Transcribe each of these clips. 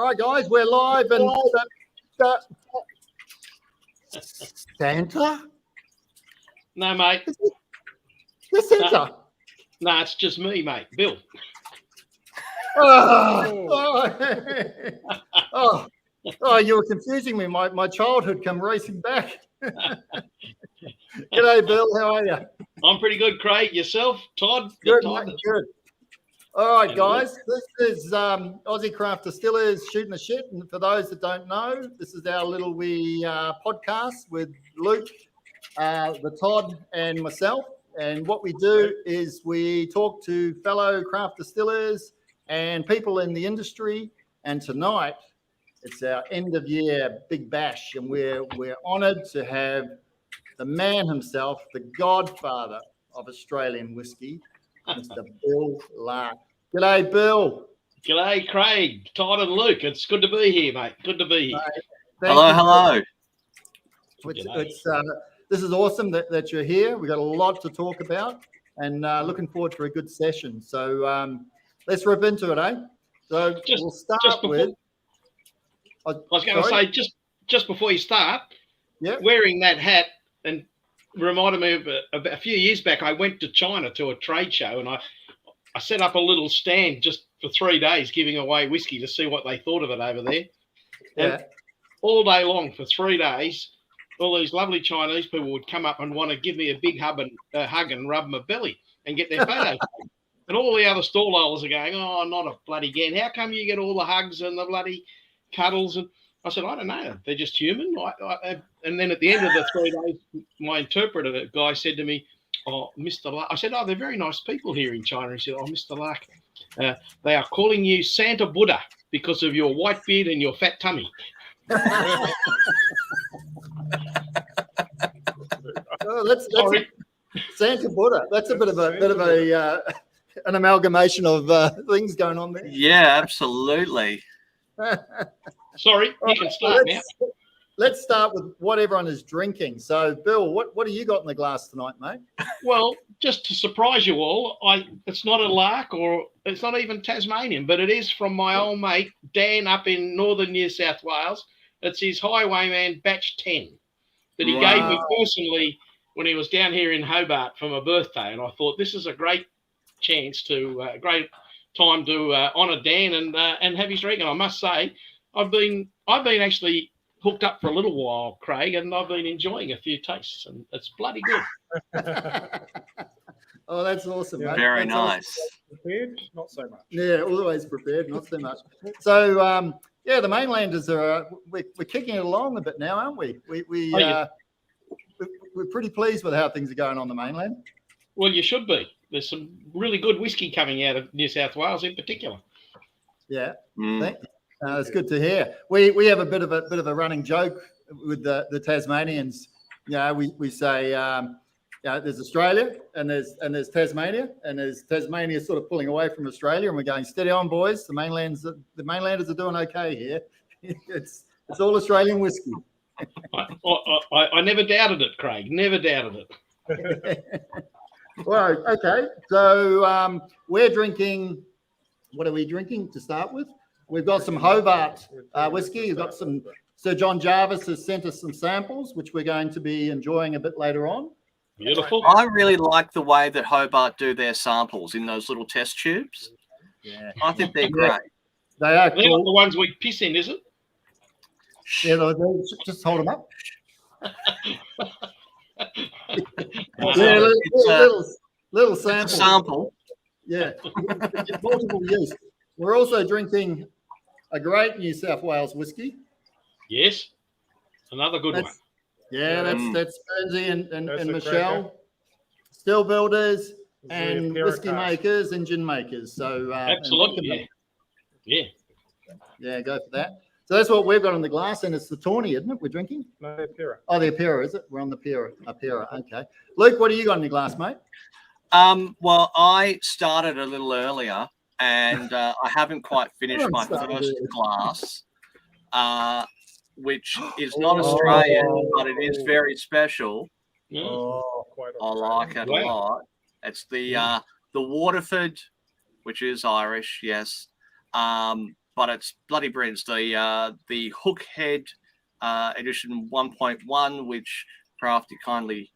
right, guys, we're live and Santa? No, mate. The Santa? No, it's just me, mate. Bill. Oh, you were confusing me. My childhood come racing back. G'day, Bill. How are you? I'm pretty good, Craig. Yourself, Todd? Good, Todd? mate, good. All right, guys. This is Aussie Craft Distillers shooting the shit. And for those that don't know, this is our little wee podcast with Luke, the Todd, and myself. And what we do is we talk to fellow craft distillers and people in the industry. And tonight, it's our end of year big bash, and we're honoured to have the man himself, the godfather of Australian whiskey, Mr. Bill Lark. G'day, Bill. G'day, Craig, Todd, and Luke. It's good to be here, mate. Good to be here. Hello. This is awesome that you're here. We've got a lot to talk about, and looking forward to a good session. So let's rip into it, eh? So we'll start with. I was going to say, just before you start, wearing that hat and reminded me of a few years back, I went to China to a trade show, and I set up a little stand just for 3 days giving away whiskey to see what they thought of it over there. Yeah. And all day long for 3 days, all these lovely Chinese people would come up and want to give me a big hug and rub my belly and get their photos. And all the other stall holders are going, oh, not a bloody again. How come you get all the hugs and the bloody cuddles? And I said, I don't know. They're just human. And then at the end of the 3 days, my interpreter guy said to me, oh, Mr. Lark. I said, oh, they're very nice people here in China. He said, oh, Mr. Lark, they are calling you Santa Buddha because of your white beard and your fat tummy. That's Santa Buddha. That's a bit of an amalgamation of things going on there. Yeah, absolutely. Sorry, you can start now. Let's start with what everyone is drinking. So, Bill, what do you got in the glass tonight, mate? Well, just to surprise you all, it's not a Lark or it's not even Tasmanian, but it is from my old mate Dan up in northern New South Wales. It's his Highwayman Batch 10 that he gave me personally when he was down here in Hobart for my birthday, and I thought this is a great chance great time to honour Dan and have his drink. And I must say, I've been actually hooked up for a little while, Craig, and I've been enjoying a few tastes, and it's bloody good. Oh, that's awesome, mate. Very that's nice. Awesome. Prepared, not so much. Yeah, always prepared, not so much. So, the mainlanders are we're kicking it along a bit now, aren't we? We're pretty pleased with how things are going on the mainland. Well, you should be. There's some really good whiskey coming out of New South Wales in particular. Yeah, it's good to hear. We have a bit of a running joke with the Tasmanians. We say there's Australia and there's Tasmania, and there's Tasmania sort of pulling away from Australia, and we're going steady on, boys. The mainlanders are doing okay here. It's all Australian whiskey. I never doubted it, Craig. Never doubted it. Well, okay. So we're drinking. What are we drinking to start with? We've got some Hobart whiskey. We've got some. Sir John Jarvis has sent us some samples, which we're going to be enjoying a bit later on. Beautiful. I really like the way that Hobart do their samples in those little test tubes. Yeah, I think they're great. They are They're cool. not the ones we piss in, is it? Yeah, just hold them up. Little sample. Yeah, multiple use. We're also drinking a great New South Wales whiskey. Yes, another good one. Yeah, that's Bernsey and Michelle, still builders and whiskey makers and gin makers. So absolutely, yeah, go for that. So that's what we've got in the glass, and it's the Tawny, isn't it? We're drinking. No, the Apira. Oh, the Apira, is it? We're on the Apira. Okay, Luke, what do you got in your glass, mate? Well, I started a little earlier, and I haven't quite finished my first glass, which is not Australian, but it is very special. Quite I like it a lot. It's the Waterford, which is Irish, yes, but it's bloody brilliant. The Hookhead edition 1.1, which Crafty kindly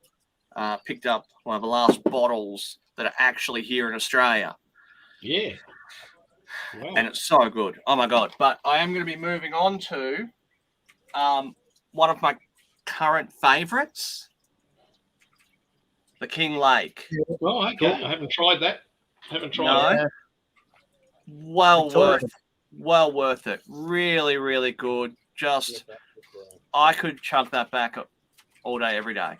picked up one of the last bottles that are actually here in Australia. Yeah. Wow. And it's so good. Oh my God. But I am going to be moving on to one of my current favorites, the King Lake. Oh, okay. I haven't tried that. No. Well worth it. Really, really good. Just, I could chug that back all day, every day.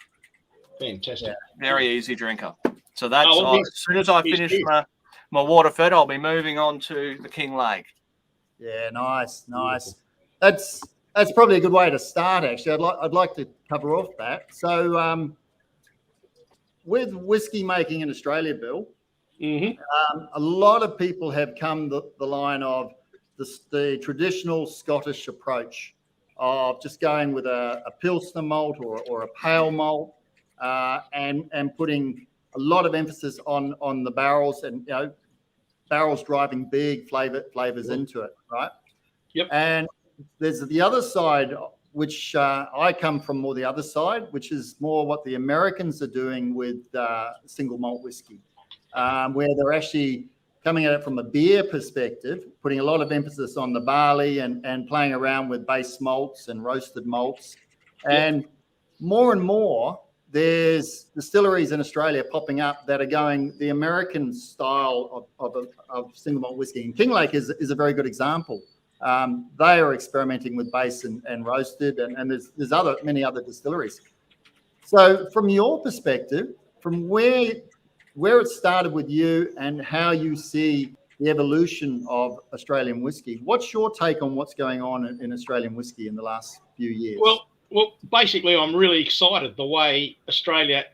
Fantastic. Very easy drinker. So that's as soon as I finish my Waterford, I'll be moving on to the King Lake. Yeah, nice. That's probably a good way to start. Actually, I'd like to cover off that. So, with whiskey making in Australia, Bill, a lot of people have come the line of the traditional Scottish approach of just going with a Pilsner malt or a pale malt, and putting a lot of emphasis on the barrels and barrels driving big flavors into it, right? Yep. And there's the other side, which I come from more the other side, which is more what the Americans are doing with single malt whiskey, where they're actually coming at it from a beer perspective, putting a lot of emphasis on the barley and playing around with base malts and roasted malts. And more and more, there's distilleries in Australia popping up that are going the American style of single malt whiskey. And King Lake is a very good example. They are experimenting with base and roasted, and there's many other distilleries. So from your perspective, from where it started with you and how you see the evolution of Australian whiskey, what's your take on what's going on in Australian whiskey in the last few years? Well, basically, I'm really excited the way Australia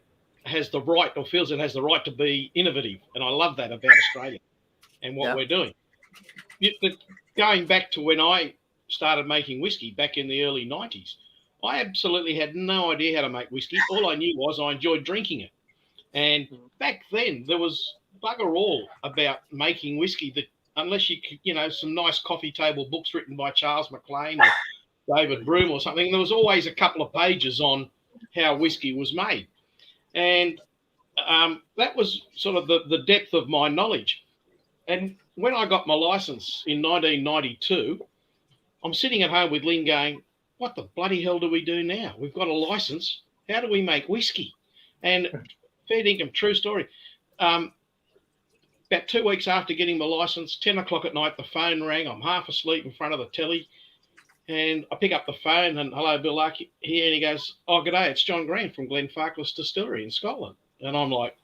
has the right, or feels it has the right, to be innovative. And I love that about Australia and what we're doing. Going back to when I started making whiskey back in the early 90s, I absolutely had no idea how to make whiskey. All I knew was I enjoyed drinking it. And back then, there was bugger all about making whiskey, that unless some nice coffee table books written by Charles McLean or David Broom or something, there was always a couple of pages on how whiskey was made. And that was sort of the depth of my knowledge. And when I got my license in 1992, I'm sitting at home with Lynn going, what the bloody hell do we do now? We've got a license. How do we make whiskey? And fair dinkum, true story. About 2 weeks after getting my license, 10 o'clock at night, the phone rang. I'm half asleep in front of the telly. And I pick up the phone and, hello, Bill Lark here. And he goes, oh, g'day, it's John Green from Glenfarclas Distillery in Scotland. And I'm like,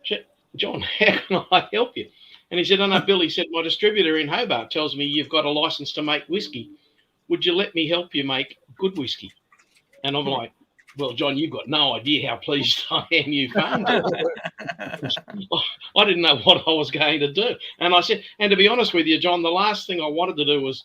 shit, John, how can I help you? And he said, oh, no, Bill, he said, my distributor in Hobart tells me you've got a license to make whiskey. Would you let me help you make good whiskey? And I'm like, well, John, you've got no idea how pleased I am you phoned me. I didn't know what I was going to do. And I said, and to be honest with you, John, the last thing I wanted to do was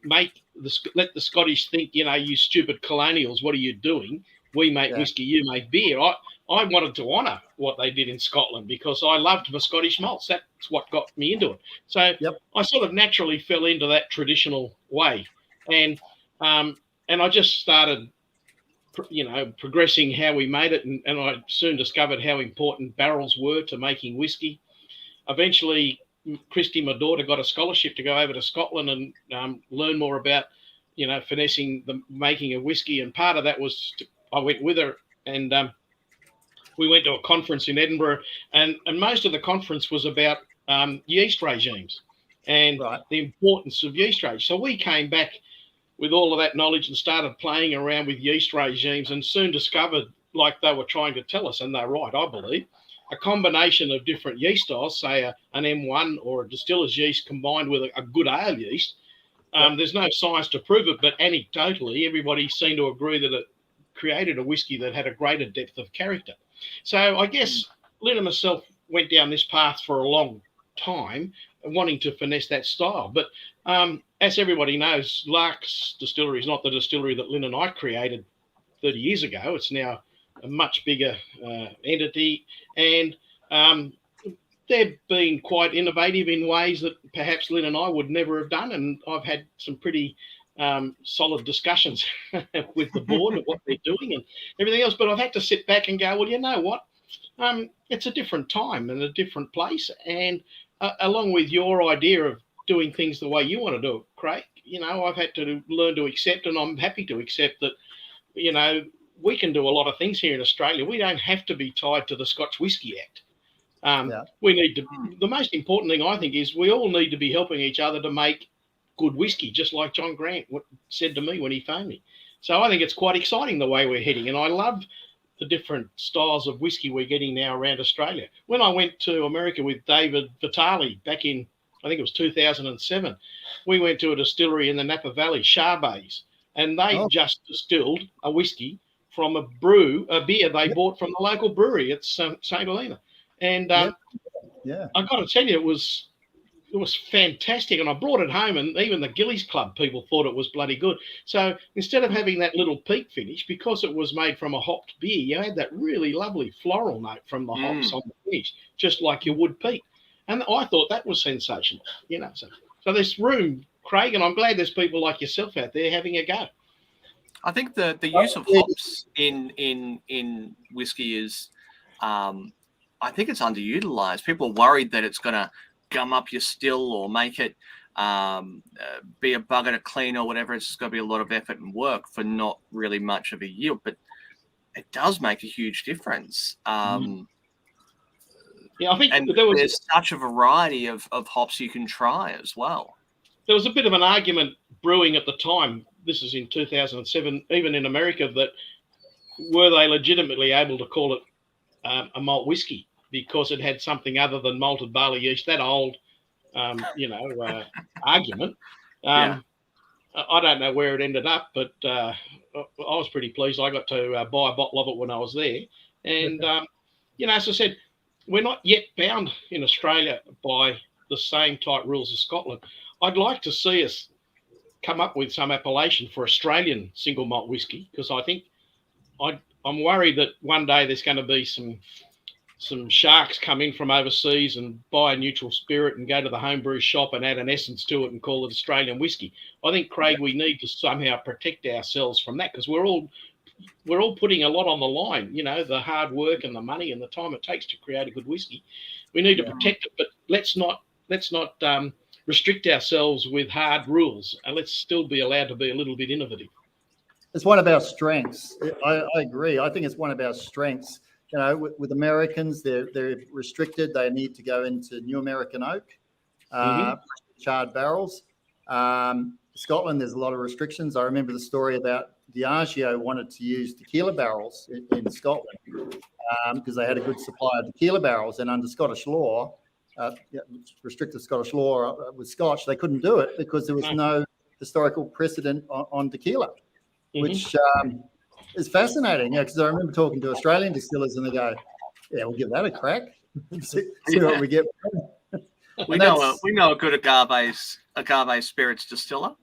let the Scottish think, you stupid colonials, what are you doing? We make whiskey, you make beer. I wanted to honour what they did in Scotland because I loved the Scottish malts. That's what got me into it. So I sort of naturally fell into that traditional way. And I just started, progressing how we made it. And I soon discovered how important barrels were to making whiskey. Eventually, Christy, my daughter, got a scholarship to go over to Scotland and learn more about, finessing the making of whiskey. And part of that was I went with her, and we went to a conference in Edinburgh, and most of the conference was about yeast regimes and the importance of yeast regimes. So we came back with all of that knowledge and started playing around with yeast regimes, and soon discovered, like they were trying to tell us, and they're right, I believe, a combination of different yeast styles, say an M1 or a distiller's yeast combined with a good ale yeast. There's no science to prove it, but anecdotally, everybody seemed to agree that it created a whiskey that had a greater depth of character. So I guess Lynn and myself went down this path for a long time, wanting to finesse that style. But as everybody knows, Lark's Distillery is not the distillery that Lynn and I created 30 years ago. It's now a much bigger entity. And they've been quite innovative in ways that perhaps Lynn and I would never have done. And I've had some pretty solid discussions with the board of what they're doing and everything else. But I've had to sit back and go, well, you know what? It's a different time and a different place. And along with your idea of doing things the way you want to do it, Craig, you know, I've had to learn to accept, and I'm happy to accept that, you know, we can do a lot of things here in Australia. We don't have to be tied to the Scotch Whisky Act. We need to, the most important thing I think is we all need to be helping each other to make good whiskey, just like John Grant said to me when he phoned me. So I think it's quite exciting the way we're heading, and I love the different styles of whiskey we're getting now around Australia. When I went to America with David Vitale back in, I think it was 2007, we went to a distillery in the Napa Valley, Charbets, and they just distilled a whiskey from a beer they bought from the local brewery at St. Helena. And I got to tell you, it was fantastic. And I brought it home, and even the Gillies Club people thought it was bloody good. So instead of having that little peak finish, because it was made from a hopped beer, you had that really lovely floral note from the hops on the finish, just like you would peat. And I thought that was sensational, you know. So there's room, Craig, and I'm glad there's people like yourself out there having a go. I think the use of hops in whiskey is, I think it's underutilized. People are worried that it's going to gum up your still or make it be a bugger to clean or whatever. It's going to be a lot of effort and work for not really much of a yield, but it does make a huge difference. Yeah, I think there's such a variety of hops you can try as well. There was a bit of an argument brewing at the time. This is in 2007, even in America, that were they legitimately able to call it a malt whiskey because it had something other than malted barley yeast, that old, argument. I don't know where it ended up, but I was pretty pleased. I got to buy a bottle of it when I was there. And, as I said, we're not yet bound in Australia by the same type rules as Scotland. I'd like to see us come up with some appellation for Australian single malt whiskey, because I think I'm worried that one day there's going to be some sharks come in from overseas and buy a neutral spirit and go to the homebrew shop and add an essence to it and call it Australian whiskey. I think, Craig, we need to somehow protect ourselves from that, because we're all putting a lot on the line, you know, the hard work and the money and the time it takes to create a good whiskey. We need to protect it, but let's not restrict ourselves with hard rules, and let's still be allowed to be a little bit innovative. It's one of our strengths. I agree. I think it's one of our strengths. You know, with Americans, they're restricted. They need to go into New American oak, charred barrels. Scotland, there's a lot of restrictions. I remember the story about Diageo wanted to use tequila barrels in Scotland because they had a good supply of tequila barrels, and under Scottish law, restricted Scottish law with Scotch, they couldn't do it because there was no historical precedent on tequila, which is fascinating. Because I remember talking to Australian distillers, and they go, "Yeah, we'll give that a crack. see what we get." We know a good agave spirits distiller.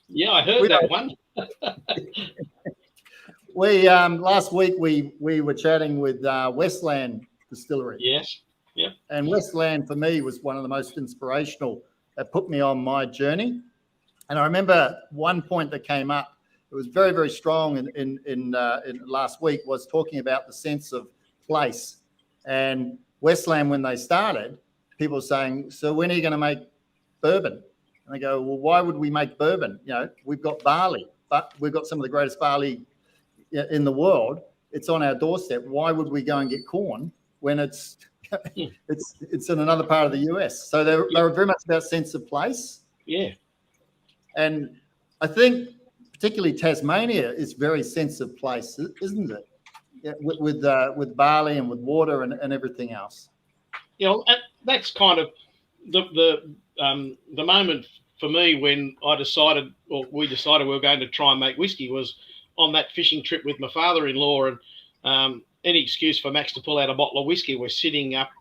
Yeah, I heard that one. We last week we were chatting with Westland Distillery. Yes. Yep. And Westland for me was one of the most inspirational that put me on my journey. And I remember one point that came up. It was very, very strong in last week, was talking about the sense of place. And Westland, when they started, people were saying, "So when are you going to make bourbon?" And they go, "Well, why would we make bourbon? You know, we've got barley, but we've got some of the greatest barley in the world. It's on our doorstep. Why would we go and get corn when it's in another part of the US?" So they were very much about sense of place. Yeah. And I think particularly Tasmania is very sense of place, isn't it? Yeah, with barley and with water and everything else. You know, that's kind of the moment for me when we decided we were going to try and make whiskey was on that fishing trip with my father-in-law, and any excuse for Max to pull out a bottle of whiskey. We're sitting up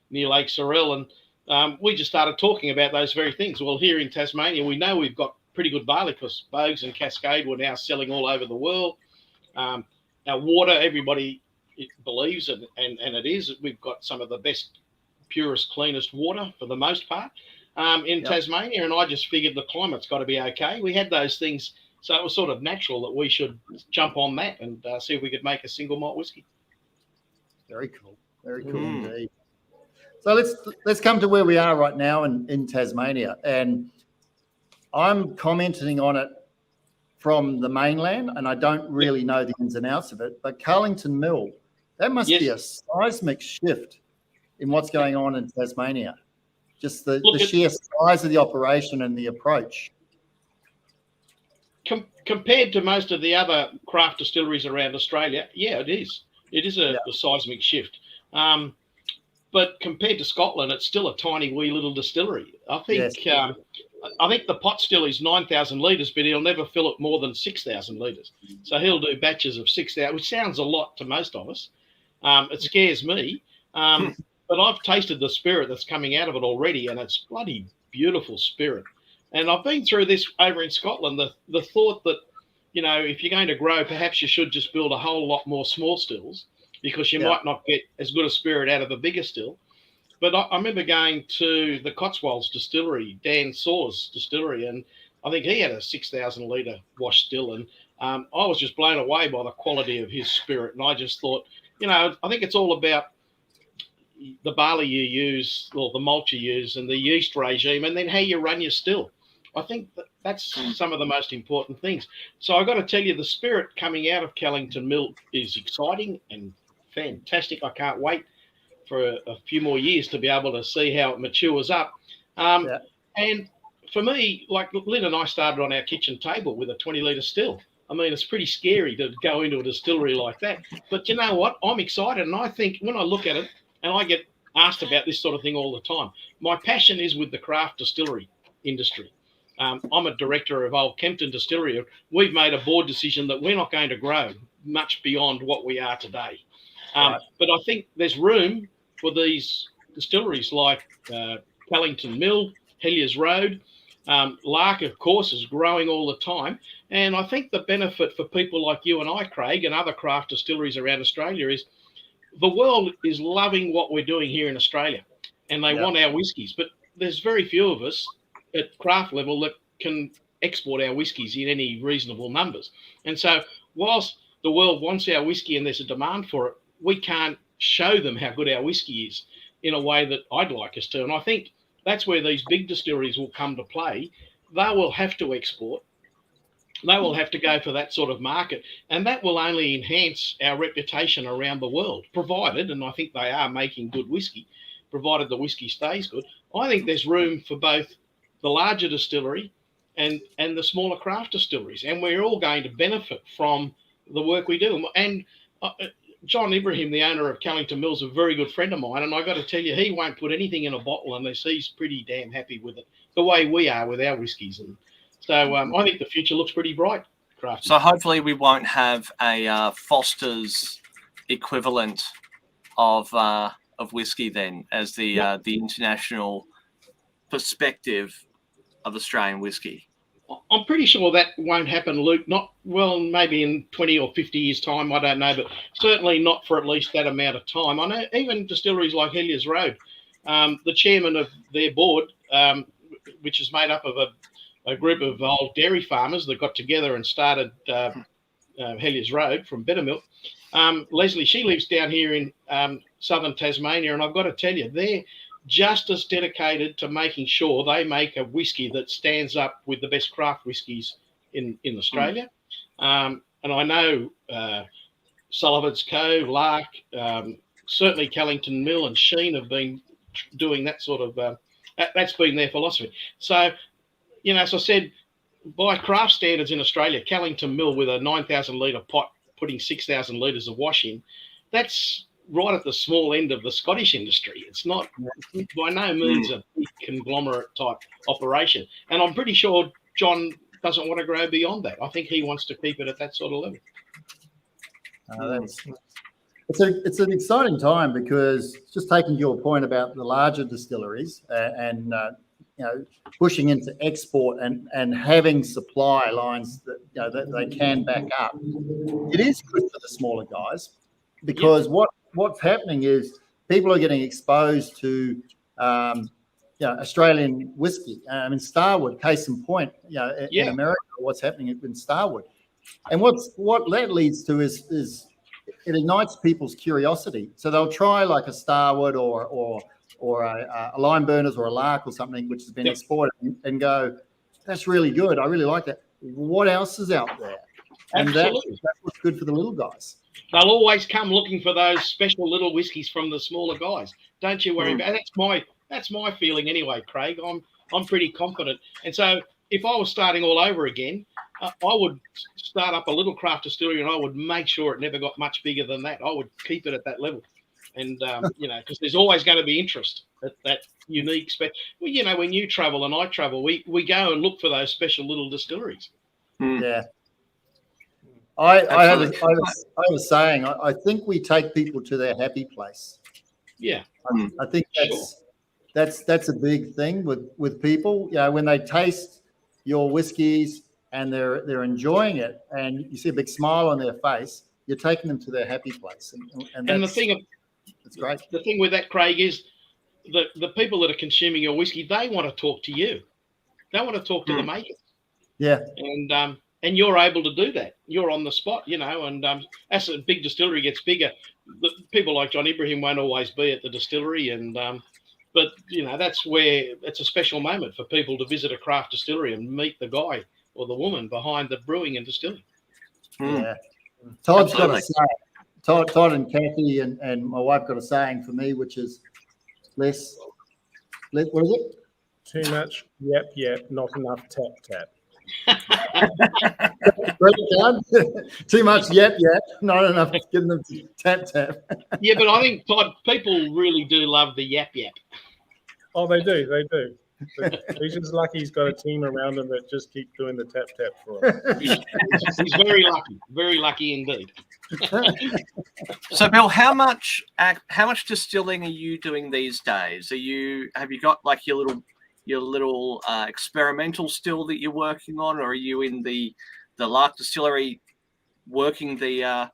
near Lake Sorrel, and we just started talking about those very things. Well, here in Tasmania, we know we've got pretty good barley because Bogues and Cascade were now selling all over the world. Our water, everybody believes, and it is. We've got some of the best purest, cleanest water for the most part in Yep. Tasmania, and I just figured the climate's got to be okay. We had those things, so it was sort of natural that we should jump on that and see if we could make a single malt whiskey. Very cool. Very cool indeed. So let's come to where we are right now in Tasmania, and I'm commenting on it from the mainland, and I don't really know the ins and outs of it. But Carlington Mill, that must be a seismic shift in what's going on in Tasmania. Just the sheer size of the operation and the approach. Compared to most of the other craft distilleries around Australia, yeah, it is. It is a seismic shift. But compared to Scotland, it's still a tiny wee little distillery. I think I think the pot still is 9,000 litres, but he'll never fill it more than 6,000 litres. So he'll do batches of 6,000, which sounds a lot to most of us. It scares me. But I've tasted the spirit that's coming out of it already, and it's bloody beautiful spirit. And I've been through this over in Scotland, the thought that, you know, if you're going to grow, perhaps you should just build a whole lot more small stills, because you might not get as good a spirit out of a bigger still. But I remember going to the Cotswolds distillery, Dan Saw's distillery, and I think he had a 6,000 litre wash still. And I was just blown away by the quality of his spirit. And I just thought, you know, I think it's all about the barley you use, or the malt you use, and the yeast regime, and then how you run your still. I think that's some of the most important things. So I've got to tell you, the spirit coming out of Carlington Mill is exciting and fantastic. I can't wait for a few more years to be able to see how it matures up. And for me, like Lynn and I started on our kitchen table with a 20-litre still. I mean, it's pretty scary to go into a distillery like that. But you know what? I'm excited. And I think when I look at it, and I get asked about this sort of thing all the time, my passion is with the craft distillery industry. I'm a director of Old Kempton Distillery. We've made a board decision that we're not going to grow much beyond what we are today. But I think there's room for these distilleries like Carlington Mill, Heliers Road. Lark, of course, is growing all the time. And I think the benefit for people like you and I, Craig, and other craft distilleries around Australia is the world is loving what we're doing here in Australia, and they want our whiskies. But there's very few of us at craft level that can export our whiskies in any reasonable numbers. And so whilst the world wants our whiskey and there's a demand for it, we can't show them how good our whiskey is in a way that I'd like us to. And I think that's where these big distilleries will come to play. They will have to export. They will have to go for that sort of market. And that will only enhance our reputation around the world, provided, and I think they are making good whiskey, provided the whiskey stays good. I think there's room for both the larger distillery and the smaller craft distilleries. And we're all going to benefit from the work we do. And John Ibrahim, the owner of Carlington Mill, is a very good friend of mine. And I've got to tell you, he won't put anything in a bottle unless he's pretty damn happy with it, the way we are with our whiskies. And so I think the future looks pretty bright, Crafty. So hopefully we won't have a Foster's equivalent of whiskey then, as the international perspective of Australian whiskey. I'm pretty sure that won't happen, Luke. Maybe in 20 or 50 years' time, I don't know, but certainly not for at least that amount of time. I know even distilleries like Heliers Road, the chairman of their board, which is made up of a group of old dairy farmers that got together and started Heliers Road from Bettermilk. Leslie, she lives down here in southern Tasmania, and I've got to tell you, they're just as dedicated to making sure they make a whiskey that stands up with the best craft whiskies in Australia. And I know Sullivan's Cove, Lark, certainly Carlington Mill and Sheen have been doing that sort of, that's been their philosophy. So, you know, as I said, by craft standards in Australia, Carlington Mill with a 9,000 litre pot putting 6,000 litres of wash in, that's right at the small end of the Scottish industry. It's not by no means a big conglomerate type operation. And I'm pretty sure John doesn't want to grow beyond that. I think he wants to keep it at that sort of level. It's an exciting time, because just taking your point about the larger distilleries and you know, pushing into export and having supply lines that, you know, that they can back up, it is good for the smaller guys, because what's happening is people are getting exposed to Australian whiskey. I mean, Starwood, case in point, in America, what's happening in Starwood. And what that leads to is it ignites people's curiosity. So they'll try like a Starwood or a Lime Burners or a Lark or something which has been exported and go, that's really good. I really like that. What else is out there? And that's what's good for the little guys. They'll always come looking for those special little whiskies from the smaller guys. Don't you worry about it. That's my feeling anyway, Craig. I'm pretty confident. And so if I was starting all over again, I would start up a little craft distillery, and I would make sure it never got much bigger than that. I would keep it at that level. And, because there's always going to be interest at that unique well, when you travel and I travel, we go and look for those special little distilleries. Yeah. I was saying, I think we take people to their happy place. Yeah. I think that's a big thing with people. When they taste your whiskies and they're enjoying it, and you see a big smile on their face, you're taking them to their happy place. And it's great. The thing with that, Craig, is the people that are consuming your whiskey, they want to talk to you. They want to talk to the makers. Yeah. And you're able to do that. You're on the spot, and as a big distillery gets bigger, people like John Ibrahim won't always be at the distillery. But that's where it's a special moment for people to visit a craft distillery and meet the guy or the woman behind the brewing and distilling. Yeah. Todd's got a saying. Todd and Kathy and my wife got a saying for me, which is less what is it? Too much yap, not enough tap. Too much yap, not enough getting them to tap. Yeah, but I think, Todd, people really do love the yap. Oh, they do. He's just lucky he's got a team around him that just keep doing the tap for him. He's very lucky indeed. So, Bill, how much distilling are you doing these days? Have you got like your little experimental still that you're working on, or are you in the Lark Distillery working the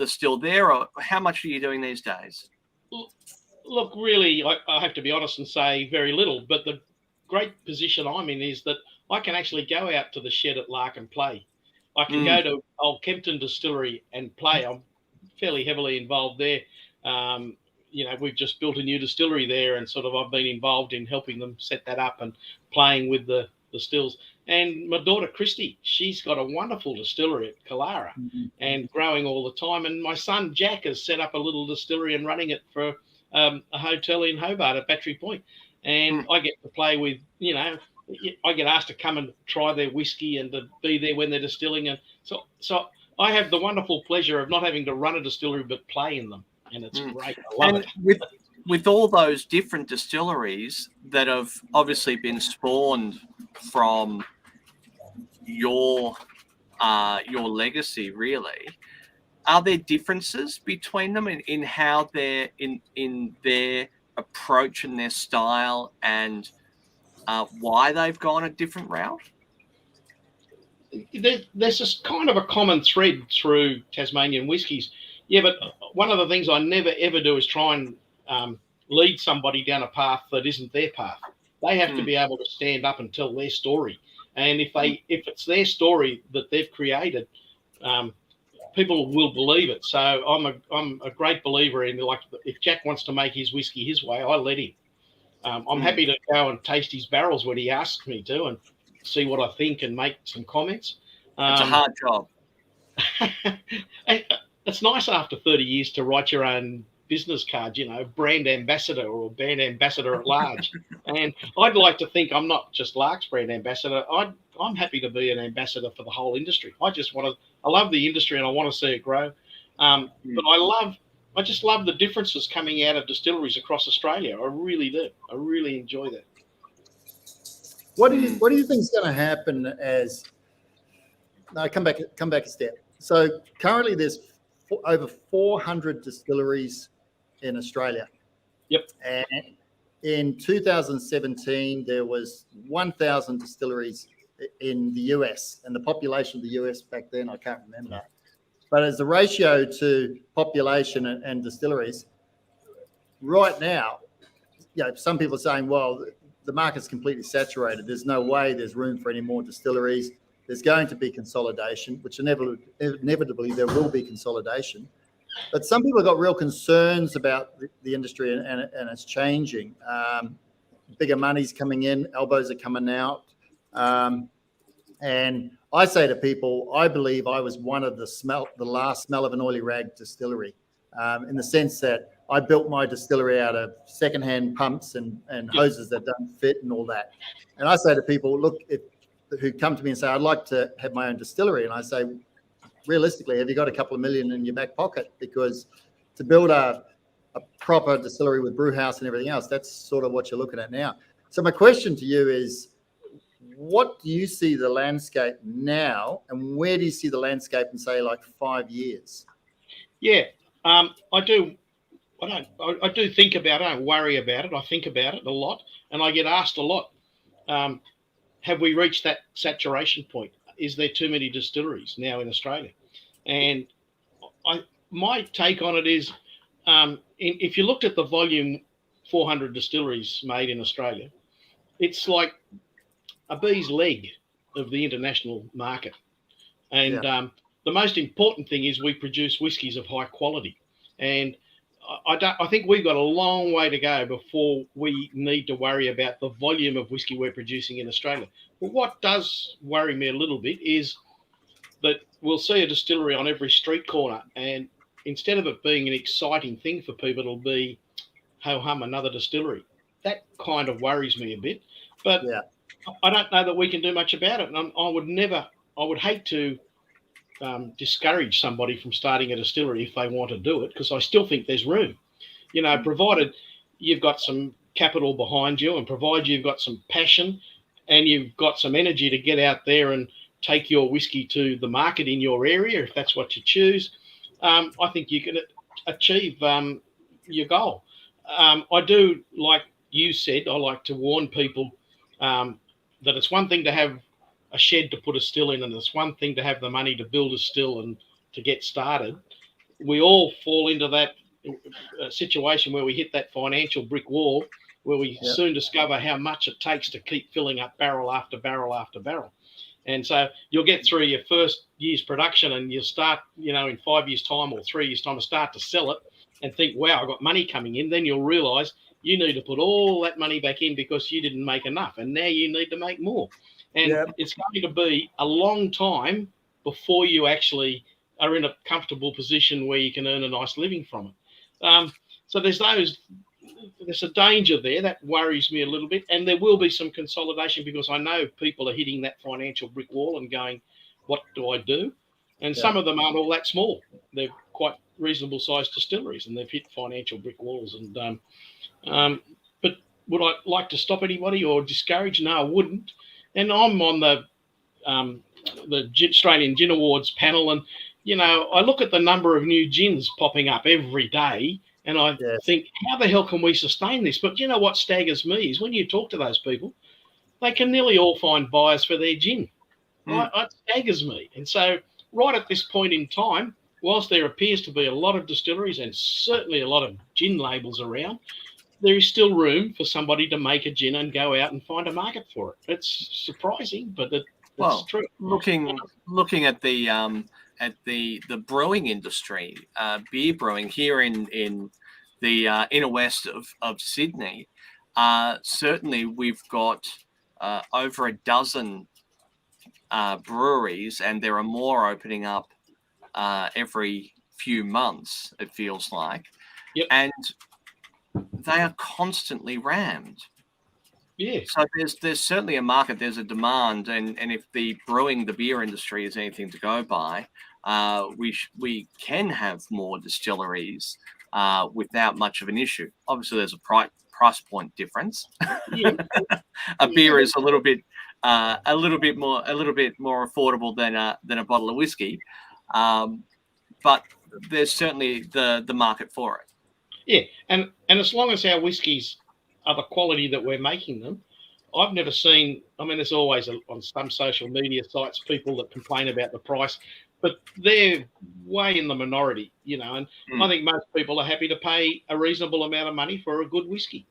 still there, or how much are you doing these days? Look, really, I have to be honest and say very little, but the great position I'm in is that I can actually go out to the shed at Lark and play. I can go to Old Kempton Distillery and play. I'm fairly heavily involved there. We've just built a new distillery there, and sort of I've been involved in helping them set that up and playing with the stills. And my daughter, Christy, she's got a wonderful distillery at Kalara and growing all the time. And my son, Jack, has set up a little distillery and running it for a hotel in Hobart at Battery Point. And I get to play with, I get asked to come and try their whiskey and to be there when they're distilling. And so I have the wonderful pleasure of not having to run a distillery, but play in them. And it's great. I love it. With all those different distilleries that have obviously been spawned from your legacy, really, are there differences between them in how they're in their approach and their style, and why they've gone a different route? There's just kind of a common thread through Tasmanian whiskies. Yeah, but one of the things I never, ever do is try and lead somebody down a path that isn't their path. They have to be able to stand up and tell their story. And if it's their story that they've created, people will believe it. So I'm a great believer in, like, if Jack wants to make his whiskey his way, I let him. I'm happy to go and taste his barrels when he asks me to and see what I think and make some comments. It's a hard job. It's nice after 30 years to write your own business card, brand ambassador or brand ambassador at large. And I'd like to think I'm not just Lark's brand ambassador. I'm happy to be an ambassador for the whole industry. I love the industry and I want to see it grow. But I just love the differences coming out of distilleries across Australia. I really do. I really enjoy that. What do you think is going to happen as? No, come back a step. So currently there's over 400 distilleries in Australia. Yep. And in 2017, there was 1,000 distilleries in the US, and the population of the US back then, I can't remember. But as a ratio to population and distilleries, right now, some people are saying, well, the market's completely saturated. There's no way there's room for any more distilleries. There's going to be consolidation, which inevitably there will be consolidation. But some people have got real concerns about the industry and it's changing. Bigger money's coming in, elbows are coming out. And I say to people, I believe I was one of the last smell of an oily rag distillery, in the sense that I built my distillery out of secondhand pumps and hoses that don't fit and all that. And I say to people, look, who come to me and say, I'd like to have my own distillery. And I say, realistically, have you got a couple of million in your back pocket? Because to build a proper distillery with brew house and everything else, that's sort of what you're looking at now. So my question to you is, what do you see the landscape now, and where do you see the landscape in, say, like 5 years? Yeah, I do. I do think about it. I don't worry about it. I think about it a lot, and I get asked a lot. Have we reached that saturation point? Is there too many distilleries now in Australia? And my take on it is, if you looked at the volume 400 distilleries made in Australia, it's like a bee's leg of the international market. And the most important thing is we produce whiskies of high quality. And I think we've got a long way to go before we need to worry about the volume of whiskey we're producing in Australia. But what does worry me a little bit is that we'll see a distillery on every street corner, and instead of it being an exciting thing for people, it'll be, ho-hum, another distillery. That kind of worries me a bit. But I don't know that we can do much about it. And I would hate to discourage somebody from starting a distillery if they want to do it, because I still think there's room, provided you've got some capital behind you, and provided you've got some passion and you've got some energy to get out there and take your whiskey to the market in your area, if that's what you choose. I think you can achieve your goal. I do, like you said, I like to warn people that it's one thing to have a shed to put a still in, and it's one thing to have the money to build a still and to get started. We all fall into that situation where we hit that financial brick wall, where we soon discover how much it takes to keep filling up barrel after barrel after barrel. And so you'll get through your first year's production, and you'll start, in 5 years' time or 3 years' time, to start to sell it and think, wow, I've got money coming in. Then you'll realise you need to put all that money back in because you didn't make enough, and now you need to make more. And it's going to be a long time before you actually are in a comfortable position where you can earn a nice living from it. So there's a danger there that worries me a little bit. And there will be some consolidation, because I know people are hitting that financial brick wall and going, what do I do? And some of them aren't all that small. They're quite reasonable sized distilleries, and they've hit financial brick walls. And but would I like to stop anybody or discourage? No, I wouldn't. And I'm on the Australian Gin Awards panel, and I look at the number of new gins popping up every day, and I think, how the hell can we sustain this? But what staggers me is when you talk to those people, they can nearly all find buyers for their gin. It staggers me. And so right at this point in time, whilst there appears to be a lot of distilleries and certainly a lot of gin labels around, there is still room for somebody to make a gin and go out and find a market for it. It's surprising, but it's true. Looking at the brewing industry, beer brewing here in the inner west of Sydney, certainly we've got over a dozen breweries, and there are more opening up every few months, it feels like. And they are constantly rammed. So there's certainly a market, there's a demand, and if the beer industry is anything to go by, we can have more distilleries without much of an issue. Obviously, there's a price point difference. A beer is a little bit more affordable than a bottle of whiskey, but there's certainly the market for it. And as long as our whiskies are the quality that we're making them, I've never seen, there's always on some social media sites people that complain about the price. but they're way in the minority, and I think most people are happy to pay a reasonable amount of money for a good whiskey.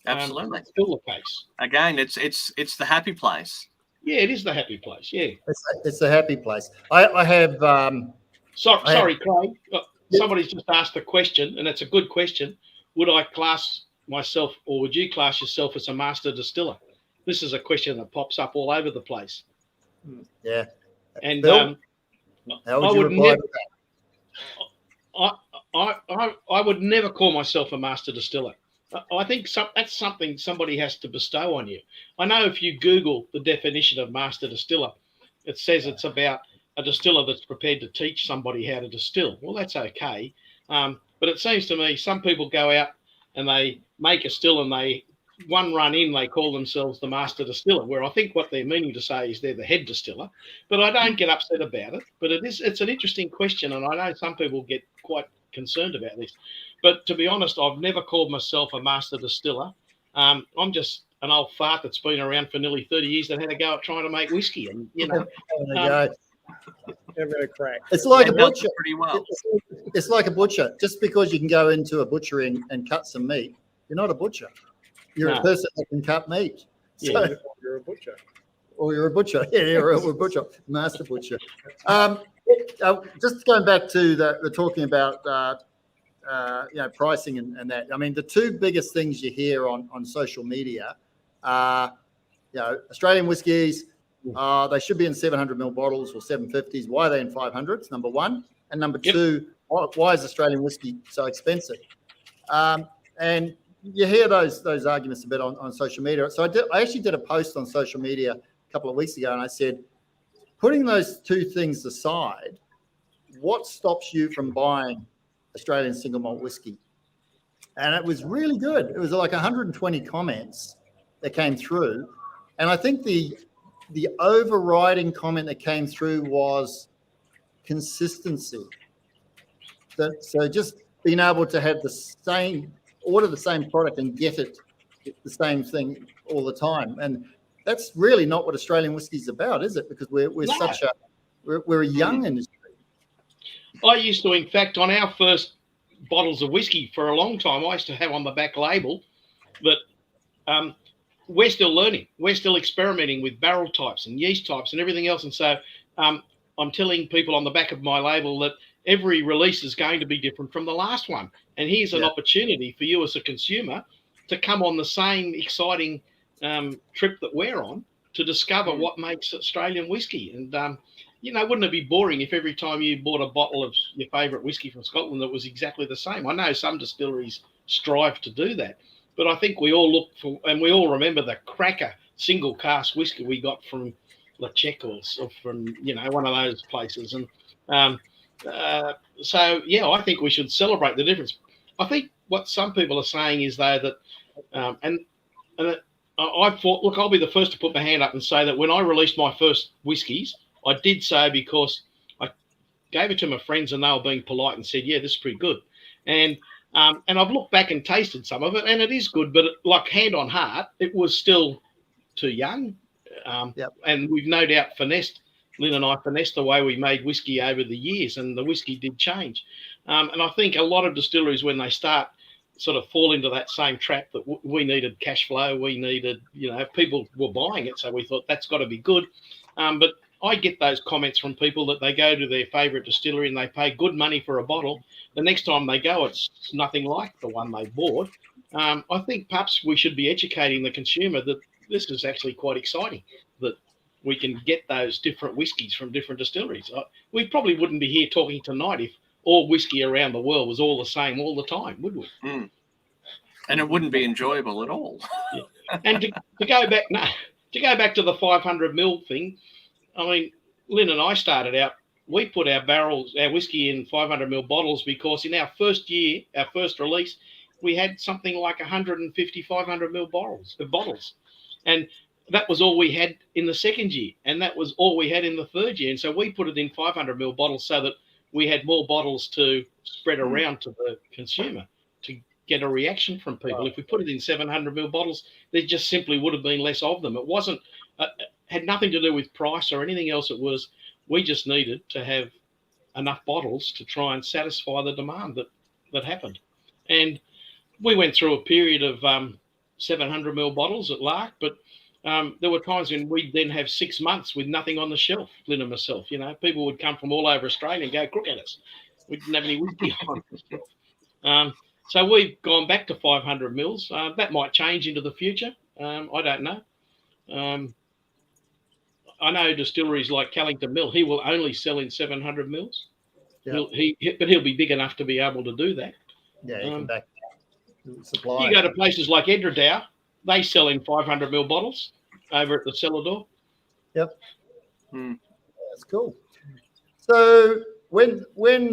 Absolutely. That's still the case. Again, it's the happy place. Yeah, it is the happy place. Yeah. It's the happy place. I have. Sorry, Craig. Somebody's just asked a question, and it's a good question. Would I class myself, or would you class yourself as a master distiller? This is a question that pops up all over the place. Yeah. And Bill, how would you reply to that? I would never call myself a master distiller. I think that's something somebody has to bestow on you. I know if you Google the definition of master distiller, it says it's about a distiller that's prepared to teach somebody how to distill. Well, that's okay. But it seems to me some people go out and they make a still, and one run in, they call themselves the master distiller, where I think what they're meaning to say is they're the head distiller. But I don't get upset about it. But it's an interesting question, and I know some people get quite concerned about this. But to be honest, I've never called myself a master distiller. I'm just an old fart that's been around for nearly 30 years that had a go at trying to make whiskey. And, Never a crack. It's like a butcher. Pretty well. It's like a butcher. Just because you can go into a butchery and cut some meat, you're not a butcher. You're a person that can cut meat. So, You're a butcher. Or you're a butcher. Yeah, you're a butcher, master butcher. Just going back to the talking about pricing and that. I mean, the two biggest things you hear on social media are, Australian whiskies. They should be in 700ml bottles or 750s. Why are they in 500s? Number one, and number two, why is Australian whiskey so expensive? And you hear those arguments a bit on social media. So I actually did a post on social media a couple of weeks ago, and I said, putting those two things aside, what stops you from buying Australian single malt whiskey? And it was really good. It was like 120 comments that came through, and I think the overriding comment that came through was consistency. So just being able to have order the same product and get the same thing all the time. And that's really not what Australian whiskey is about, is it? Because we're a young industry. I used to, in fact, on our first bottles of whiskey for a long time, I used to have on the back label that we're still learning. We're still experimenting with barrel types and yeast types and everything else. And so I'm telling people on the back of my label that every release is going to be different from the last one. And here's an opportunity for you as a consumer to come on the same exciting trip that we're on to discover what makes Australian whiskey. And, wouldn't it be boring if every time you bought a bottle of your favourite whiskey from Scotland that was exactly the same? I know some distilleries strive to do that, but I think we all look for, and we all remember the cracker single cask whiskey we got from La Cheque or from, one of those places. And I think we should celebrate the difference. I think what some people are saying is, though, that, I thought, look, I'll be the first to put my hand up and say that when I released my first whiskies, I did so because I gave it to my friends and they were being polite and said, yeah, this is pretty good. And I've looked back and tasted some of it, and it is good, but like hand on heart, it was still too young. And we've no doubt Lynn and I finessed the way we made whiskey over the years, and the whiskey did change. And I think a lot of distilleries, when they start, sort of fall into that same trap that we needed cash flow. We needed, people were buying it. So we thought that's got to be good. But I get those comments from people that they go to their favourite distillery and they pay good money for a bottle. The next time they go, it's nothing like the one they bought. I think perhaps we should be educating the consumer that this is actually quite exciting, that we can get those different whiskies from different distilleries. We probably wouldn't be here talking tonight if all whiskey around the world was all the same all the time, would we? Mm. And it wouldn't be enjoyable at all. And to go back to the 500ml thing, I mean, Lynn and I started out, we put our whiskey in 500ml bottles because in our first year, our first release, we had something like 150 500ml bottles. And that was all we had in the second year. And that was all we had in the third year. And so we put it in 500ml bottles so that we had more bottles to spread around to the consumer to get a reaction from people. If we put it in 700ml bottles, there just simply would have been less of them. It wasn't, had nothing to do with price or anything else. It was, we just needed to have enough bottles to try and satisfy the demand that happened. And we went through a period of 700 ml bottles at Lark, but there were times when we'd then have 6 months with nothing on the shelf, Lynn and myself. You know, people would come from all over Australia and go, crook at us. We didn't have any whiskey on the shelf. So we've gone back to 500 mils. That might change into the future. I don't know. I know distilleries like Callington Mill, he will only sell in 700 mils. Yeah. But he'll be big enough to be able to do that. Yeah, you can back supply. You go to places like Edradow, they sell in 500 ml bottles over at the cellar door. Yep. That's cool. So when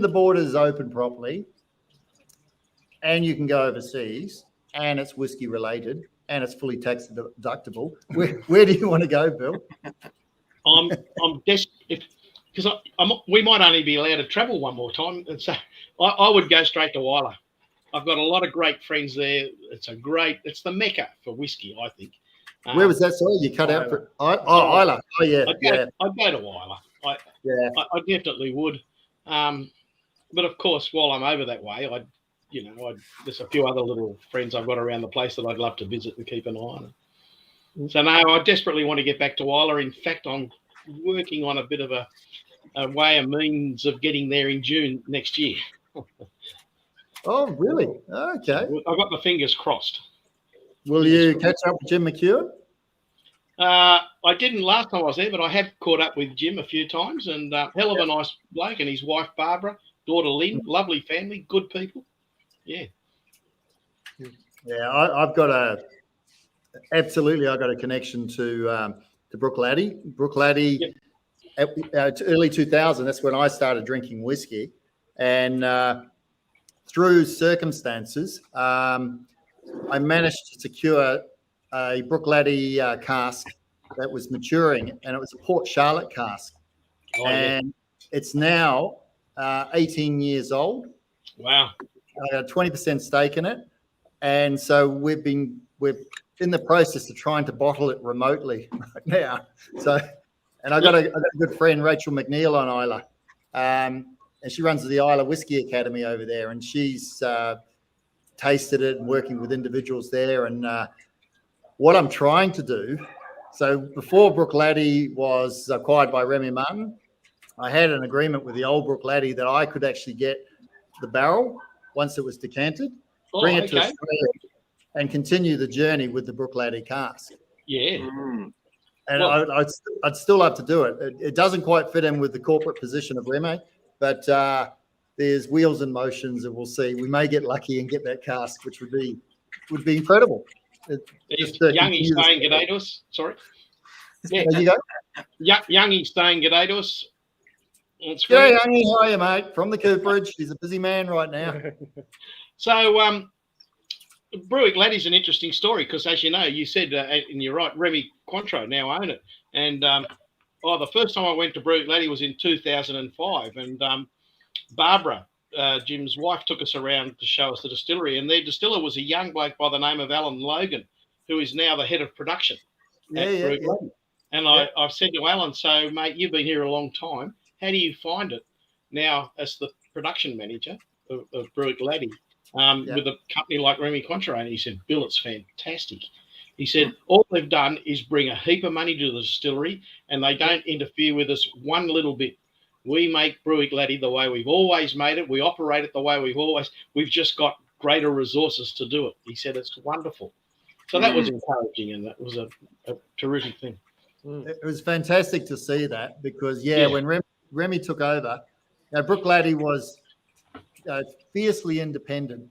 the borders open properly and you can go overseas and it's whiskey related and it's fully tax deductible, where do you want to go, Bill? I'm desperate because we might only be allowed to travel one more time, and so I would go straight to Islay. I've got a lot of great friends there. It's the mecca for whiskey, I think. Where was that? Sorry, you cut out for Islay. Oh yeah, I'd go to Islay. I definitely would. But of course, while I'm over that way, there's a few other little friends I've got around the place that I'd love to visit and keep an eye on. So no, I desperately want to get back to Islay. In fact, I'm working on a bit of a means of getting there in June next year. Oh, really? Okay. I've got my fingers crossed. Will you catch up with Jim McEwen? I didn't last time I was there, but I have caught up with Jim a few times, and hell of a nice bloke, and his wife Barbara, daughter Lynn, lovely family, good people. Yeah. Yeah, I've got a connection to Brooke Laddie. Brooke Laddie, early 2000, that's when I started drinking whiskey, and through circumstances, I managed to secure a Brooke Laddie cask that was maturing, and it was a Port Charlotte cask, and it's now 18 years old. Wow! I got a 20% stake in it, and so we're in the process of trying to bottle it remotely right now. So, and I got a good friend, Rachel McNeil, on Islay, and she runs the Islay Whiskey Academy over there, and she's tasted it and working with individuals there. And what I'm trying to do, so before Brooke Laddie was acquired by Remy Martin, I had an agreement with the old Brooke Laddie that I could actually get the barrel once it was decanted, bring it to Australia, and continue the journey with the Brooke Laddie cask. Yeah. And I'd still love to do it. It doesn't quite fit in with the corporate position of Remy, but there's wheels in motions, and we'll see. We may get lucky and get that cask, which would be incredible. Youngie saying g'day to us. Sorry. Yeah. There you go. Youngie saying g'day to us. Yeah, Youngie, how are you, mate? From the cooperage. He's a busy man right now. So, Brewing Laddie's an interesting story because, as you know, you said, and you're right, Remy Cointreau now own it. And the first time I went to Brewing Laddie was in 2005, and Barbara, Jim's wife, took us around to show us the distillery, and their distiller was a young bloke by the name of Alan Logan, who is now the head of production at Brewing Laddie. And I've said to Alan, so, mate, you've been here a long time. How do you find it now as the production manager of Brewing Laddie? With a company like Remy Cointreau? And he said, Bill, it's fantastic. He said, all they've done is bring a heap of money to the distillery, and they don't interfere with us one little bit. We make Brewing Laddie the way we've always made it. We operate it the way we've just got greater resources to do it. He said, it's wonderful. So that was encouraging, and that was a terrific thing. It was fantastic to see that because, when Remy took over, Brooke Laddie was fiercely independent,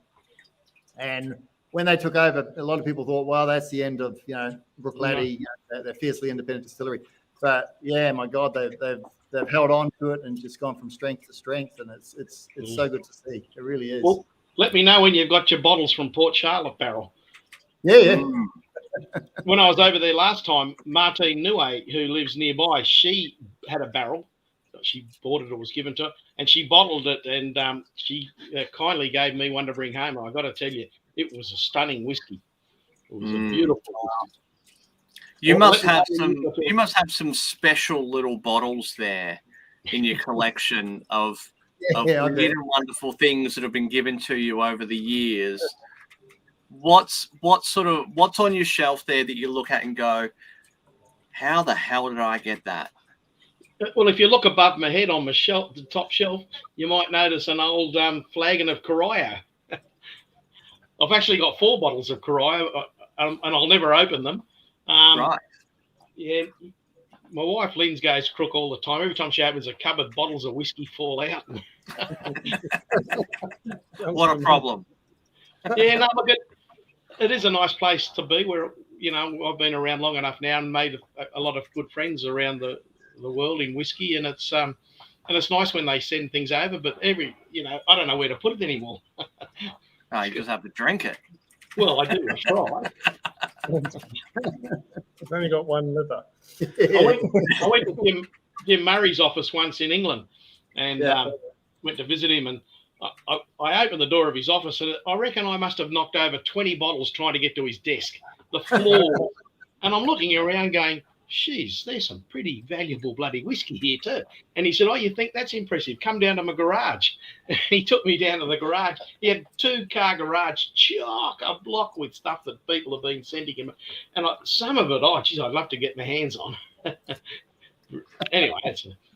and when they took over, a lot of people thought, well, that's the end of Brooke Laddie, they're fiercely independent distillery. But my God, they've held on to it and just gone from strength to strength, and it's so good to see. It really is. Well, let me know when you've got your bottles from Port Charlotte barrel. Yeah. When I was over there last time, Martine Noué, who lives nearby, she had a barrel. She bought it or was given to her, and she bottled it, and she kindly gave me one to bring home. And I got to tell you, it was a stunning whiskey. It was a beautiful whiskey. You must have some special little bottles there in your collection of of Yeah, I weird do. and wonderful things that have been given to you over the years. What's on your shelf there that you look at and go, how the hell did I get that? Well, if you look above my head on my shelf, the top shelf, you might notice an old flagon of Corio. I've actually got 4 bottles of Corio, and I'll never open them. Right. Yeah, my wife Lynn's goes crook all the time. Every time she opens a cupboard, bottles of whiskey fall out. What a problem. Yeah, no, look, it is a nice place to be. Where I've been around long enough now and made a lot of good friends around the world in whiskey, and it's nice when they send things over. But I don't know where to put it anymore. Oh, you just have to drink it. Well, I do. I try. It's only got one liver. I went to Jim Murray's office once in England, and went to visit him. And I opened the door of his office, and I reckon I must have knocked over 20 bottles trying to get to his desk. The floor, and I'm looking around, going, "Geez, there's some pretty valuable bloody whiskey here too." And he said, "Oh, you think that's impressive? Come down to my garage." And he took me down to the garage. He had 2-car garage, chock a block with stuff that people have been sending him. And some of it, I'd love to get my hands on. Anyway,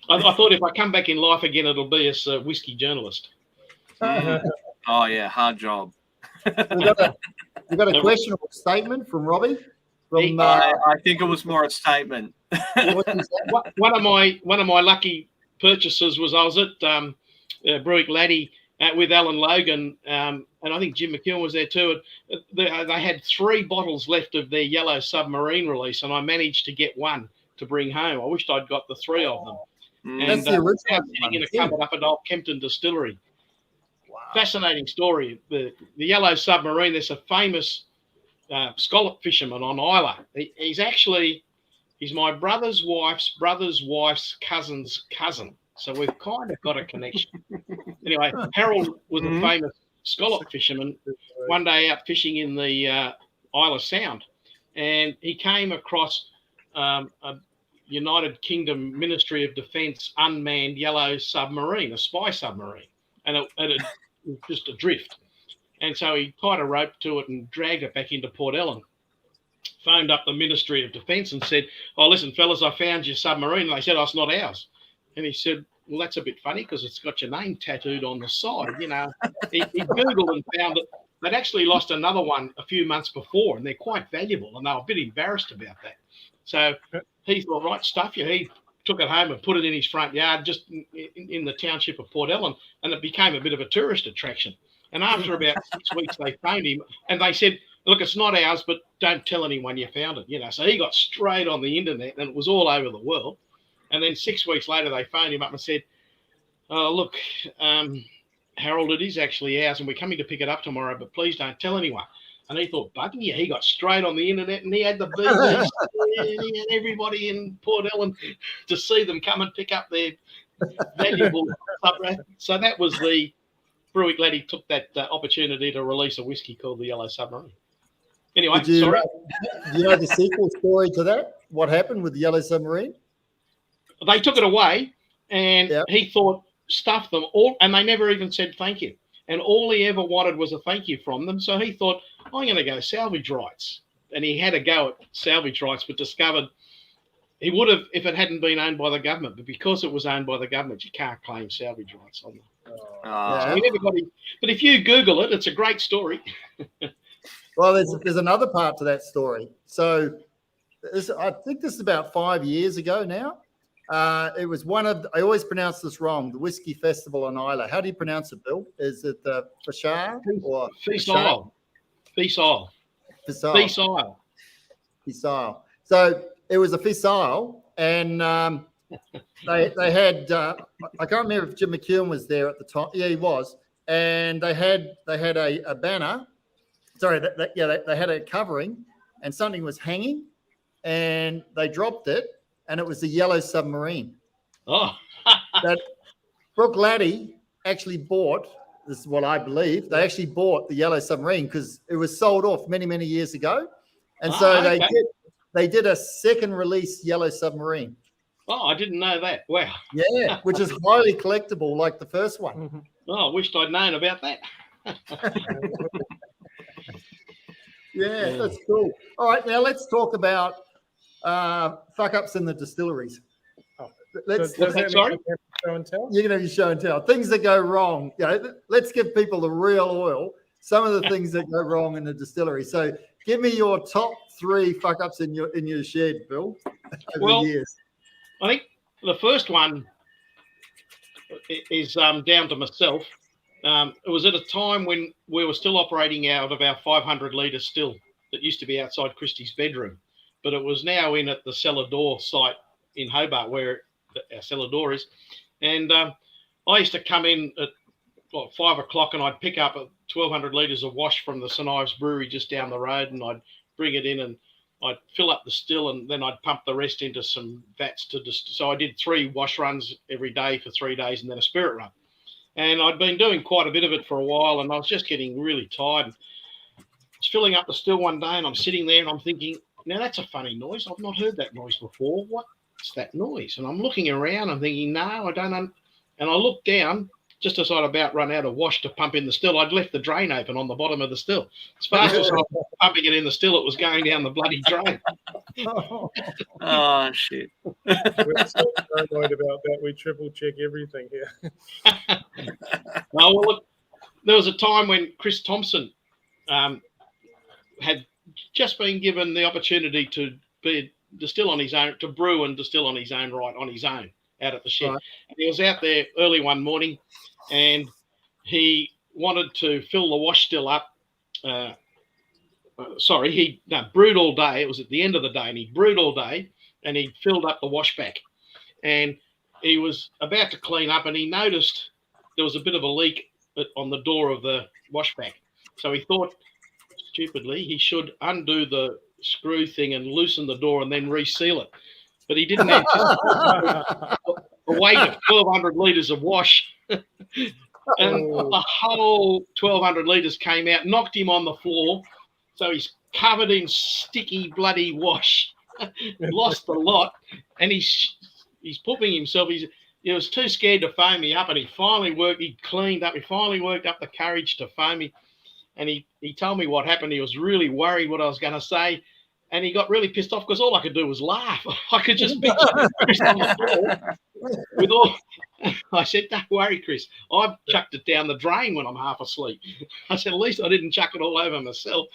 I thought if I come back in life again, it'll be as a whiskey journalist. Oh yeah, hard job. We've got a question or a statement from Robbie. I think it was more a statement. One of my lucky purchases was I was at Brewick Laddie with Alan Logan, and I think Jim McKeown was there too. They had 3 bottles left of their Yellow Submarine release, and I managed to get one to bring home. I wished I'd got the 3 of them. That's the original now sitting in a cupboard up at Old Kempton Distillery. Wow. Fascinating story. The Yellow Submarine, there's a famous scallop fisherman on Isla. He's my brother's wife's cousin's cousin. So we've kind of got a connection. Anyway, Harold was a famous scallop fisherman. One day out fishing in the Isle of Sound, and he came across a United Kingdom Ministry of Defence unmanned yellow submarine, a spy submarine, and it was just adrift. And so he tied a rope to it and dragged it back into Port Ellen. Phoned up the Ministry of Defence and said, "Oh, listen, fellas, I found your submarine." And they said, "Oh, it's not ours." And he said, "Well, that's a bit funny because it's got your name tattooed on the side." He Googled and found that they'd actually lost another one a few months before, and they're quite valuable, and they were a bit embarrassed about that. So he thought, right stuff, he took it home and put it in his front yard just in the township of Port Ellen, and it became a bit of a tourist attraction. And after about 6 weeks, they phoned him and they said, "Look, it's not ours, but don't tell anyone you found it." So he got straight on the internet and it was all over the world. And then 6 weeks later, they phoned him up and said, "Oh, look, Harold, it is actually ours and we're coming to pick it up tomorrow, but please don't tell anyone." And he thought, bugging you. He got straight on the internet and he had the BBC and he had everybody in Port Ellen to see them come and pick up their valuable stuff. So that was the Brewick Laddie took that opportunity to release a whiskey called the Yellow Submarine. Anyway, sorry. Do you know the sequel story to that? What happened with the Yellow Submarine? They took it away and he thought, stuff them all, and they never even said thank you. And all he ever wanted was a thank you from them. So he thought, I'm going to go salvage rights. And he had a go at salvage rights, but discovered he would have if it hadn't been owned by the government. But because it was owned by the government, you can't claim salvage rights on them. So he never got it. But if you Google it, it's a great story. Well, there's another part to that story. So I think this is about 5 years ago now. It was I always pronounce this wrong, the Whiskey Festival on Isla. How do you pronounce it, Bill? Is it the Fishar or Fisile? So it was a Fisile, and they had I can't remember if Jim McKeown was there at the time. Yeah, he was. And they had a banner. Sorry, they had a covering, and something was hanging, and they dropped it. And it was the Yellow Submarine. Oh. That Brooke Laddie actually bought, this is what I believe, they actually bought the Yellow Submarine because it was sold off many, many years ago. And so they did a second release Yellow Submarine. Oh, I didn't know that. Wow. Yeah, which is highly collectible, like the first one. Oh, I wished I'd known about that. Yeah, that's cool. All right, now let's talk about fuck ups in the distilleries. Let's. Does that Sorry? mean show and tell? You're going to be show and tell things that go wrong. You know, let's give people the real oil. Some of the things that go wrong in the distillery. So, give me your top 3 fuck ups in your shed, Bill. Over the years. I think the first one is down to myself. It was at a time when we were still operating out of our 500 litre still that used to be outside Christie's bedroom, but it was now in at the cellar door site in Hobart where our cellar door is. And I used to come in at 5 o'clock and I'd pick up 1,200 litres of wash from the St Ives Brewery just down the road, and I'd bring it in and I'd fill up the still, and then I'd pump the rest into some vats so I did 3 wash runs every day for 3 days and then a spirit run. And I'd been doing quite a bit of it for a while, and I was just getting really tired. I was filling up the still one day, and I'm sitting there and I'm thinking, now that's a funny noise. I've not heard that noise before. What's that noise? And I'm looking around, I'm thinking, no, I don't know. And I looked down, just as I'd about run out of wash to pump in the still, I'd left the drain open on the bottom of the still. As fast as I was pumping it in the still, it was going down the bloody drain. Oh, shit. We're so paranoid about that. We triple check everything here. No, well, look, there was a time when Chris Thompson had just been given the opportunity to distill on his own, to brew and distill on his own right, on his own, out at the shed. Right. And he was out there early one morning, and he wanted to fill the wash still up. He brewed all day. It was at the end of the day, and he brewed all day, and he filled up the wash back. And he was about to clean up, and he noticed there was a bit of a leak on the door of the wash back. So he thought, stupidly, he should undo the screw thing and loosen the door and then reseal it. But he didn't anticipate the weight of 1,200 litres of wash. And the whole 1,200 litres came out, knocked him on the floor. So he's covered in sticky, bloody wash. Lost a lot. And he's pooping himself. He was too scared to phone me up, and he finally worked up the courage to phone me. And he told me what happened. He was really worried what I was going to say. And he got really pissed off because all I could do was laugh. I could just picture Chris on the floor. I said, don't worry, Chris. I've chucked it down the drain when I'm half asleep. I said, at least I didn't chuck it all over myself.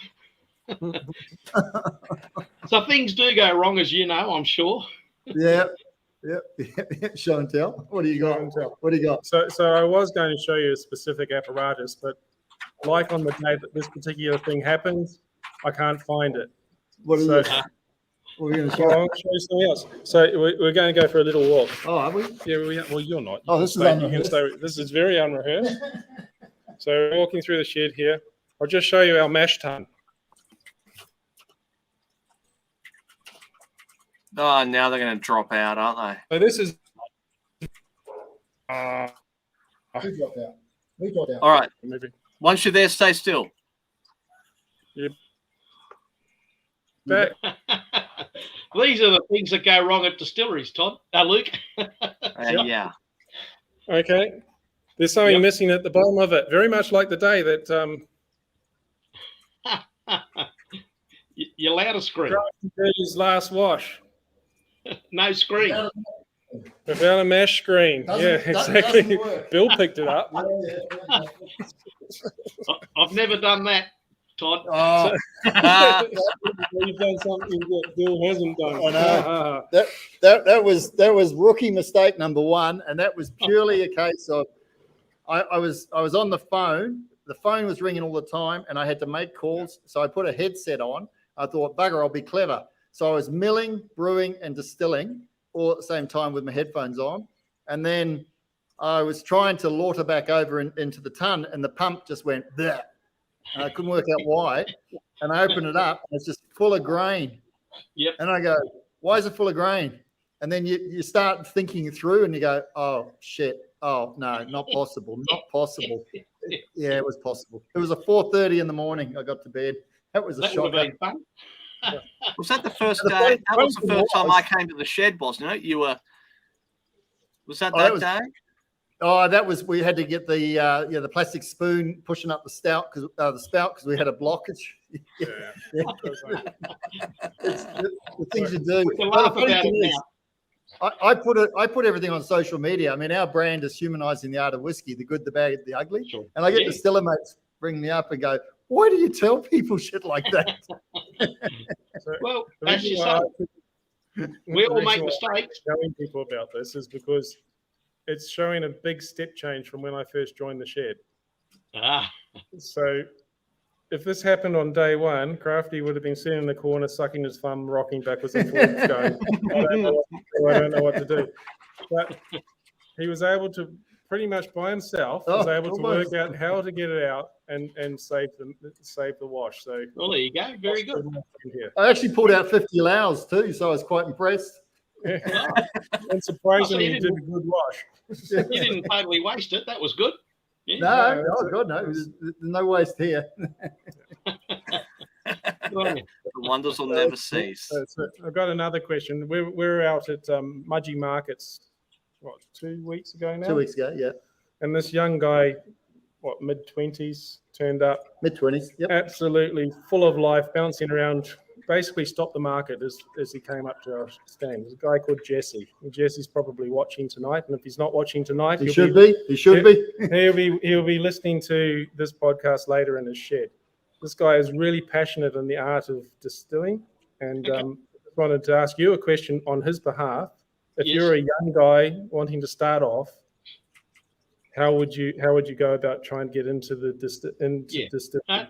So things do go wrong, as you know, I'm sure. Yeah. Show and tell. What do you got? What do you got? So I was going to show you a specific apparatus, but like on the day that this particular thing happens, I can't find it. What is it? We're going to show. I'll show you something else. So we're going to go for a little walk. Oh, are we? Yeah, well, you're not. This is unrehearsed. This is very unrehearsed. So we're walking through the shed here. I'll just show you our mash tun. Oh, now they're going to drop out, aren't they? So this is. We dropped out. All right. Maybe. Once you're there, stay still. Yep. These are the things that go wrong at distilleries, Todd. Luke. Yeah. Okay. There's something missing at the bottom of it. Very much like the day that you're allowed a screen. His last wash. No screen. Without a mesh screen. Exactly. Bill picked it up. I've never done that, Todd. Oh. You've done something that Bill hasn't done. I know. That was rookie mistake number 1, and that was purely a case of I was on the phone. The phone was ringing all the time, and I had to make calls. So I put a headset on. I thought, bugger, I'll be clever. So I was milling, brewing, and distilling all at the same time with my headphones on. And then I was trying to lauter back over into the tun, and the pump just went bleh. And I couldn't work out why. And I opened it up, and it's just full of grain. Yep. And I go, why is it full of grain? And then you start thinking through, and you go, oh, shit. Oh, no, not possible. Not possible. Yeah, it was possible. It was 4:30 in the morning. I got to bed. That was a shock. Was that the first day? That was the first time I came to the shed, wasn't it? You were Was that Oh, that that was- day? Oh, that was, we had to get the plastic spoon pushing up the spout because we had a blockage. Yeah. It's the things you do. We can But laugh the funny about it thing is, now. I put everything on social media. I mean, our brand is humanizing the art of whiskey, the good, the bad, the ugly. Sure. And I get Yeah. distiller mates bring me up and go, why do you tell people shit like that? So Well, the that's reason your why I son. think- We the all make reason why I'm mistakes. telling people about this is because it's showing a big step change from when I first joined the shed. Ah, So if this happened on day one, Crafty would have been sitting in the corner, sucking his thumb, rocking backwards and forwards, going, I don't know what to do. But he was able to pretty much by himself, was Oh, able to almost. work out how to get it out and save the wash. So well, there you go. Very good. Here. I actually pulled out 50 allows too, so I was quite impressed. And surprisingly, Oh, so he did a good wash. You didn't totally waste it. That was good. Yeah. No, No, oh God, no, there's no waste here. Good on you. The wonders will never cease. So I've got another question. We're out at Mudgee Markets, what, 2 weeks ago now? 2 weeks ago, yeah, And this young guy, what, mid-20s, turned up mid-20s. Yep. absolutely full of life, bouncing around, basically stopped the market as he came up to our stand. There's a guy called Jesse. And Jesse's probably watching tonight, and if he's not watching tonight, He should be. He should be. he'll be listening to this podcast later in his shed. This guy is really passionate in the art of distilling, and Okay. I wanted to ask you a question on his behalf. If Yes. you're a young guy wanting to start off, how would you go about trying to get into the distilling?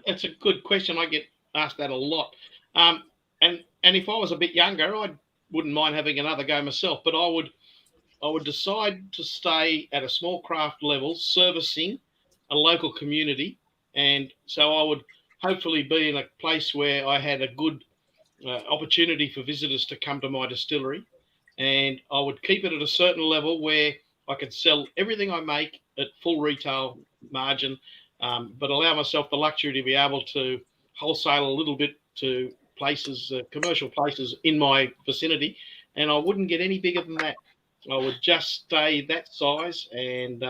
It's a good question. I get asked that a lot. And if I was a bit younger, I wouldn't mind having another go myself. But I would decide to stay at a small craft level, servicing a local community, and so I would hopefully be in a place where I had a good opportunity for visitors to come to my distillery, and I would keep it at a certain level where I could sell everything I make at full retail margin, but allow myself the luxury to be able to wholesale a little bit to places, commercial places in my vicinity, and I wouldn't get any bigger than that. I would just stay that size and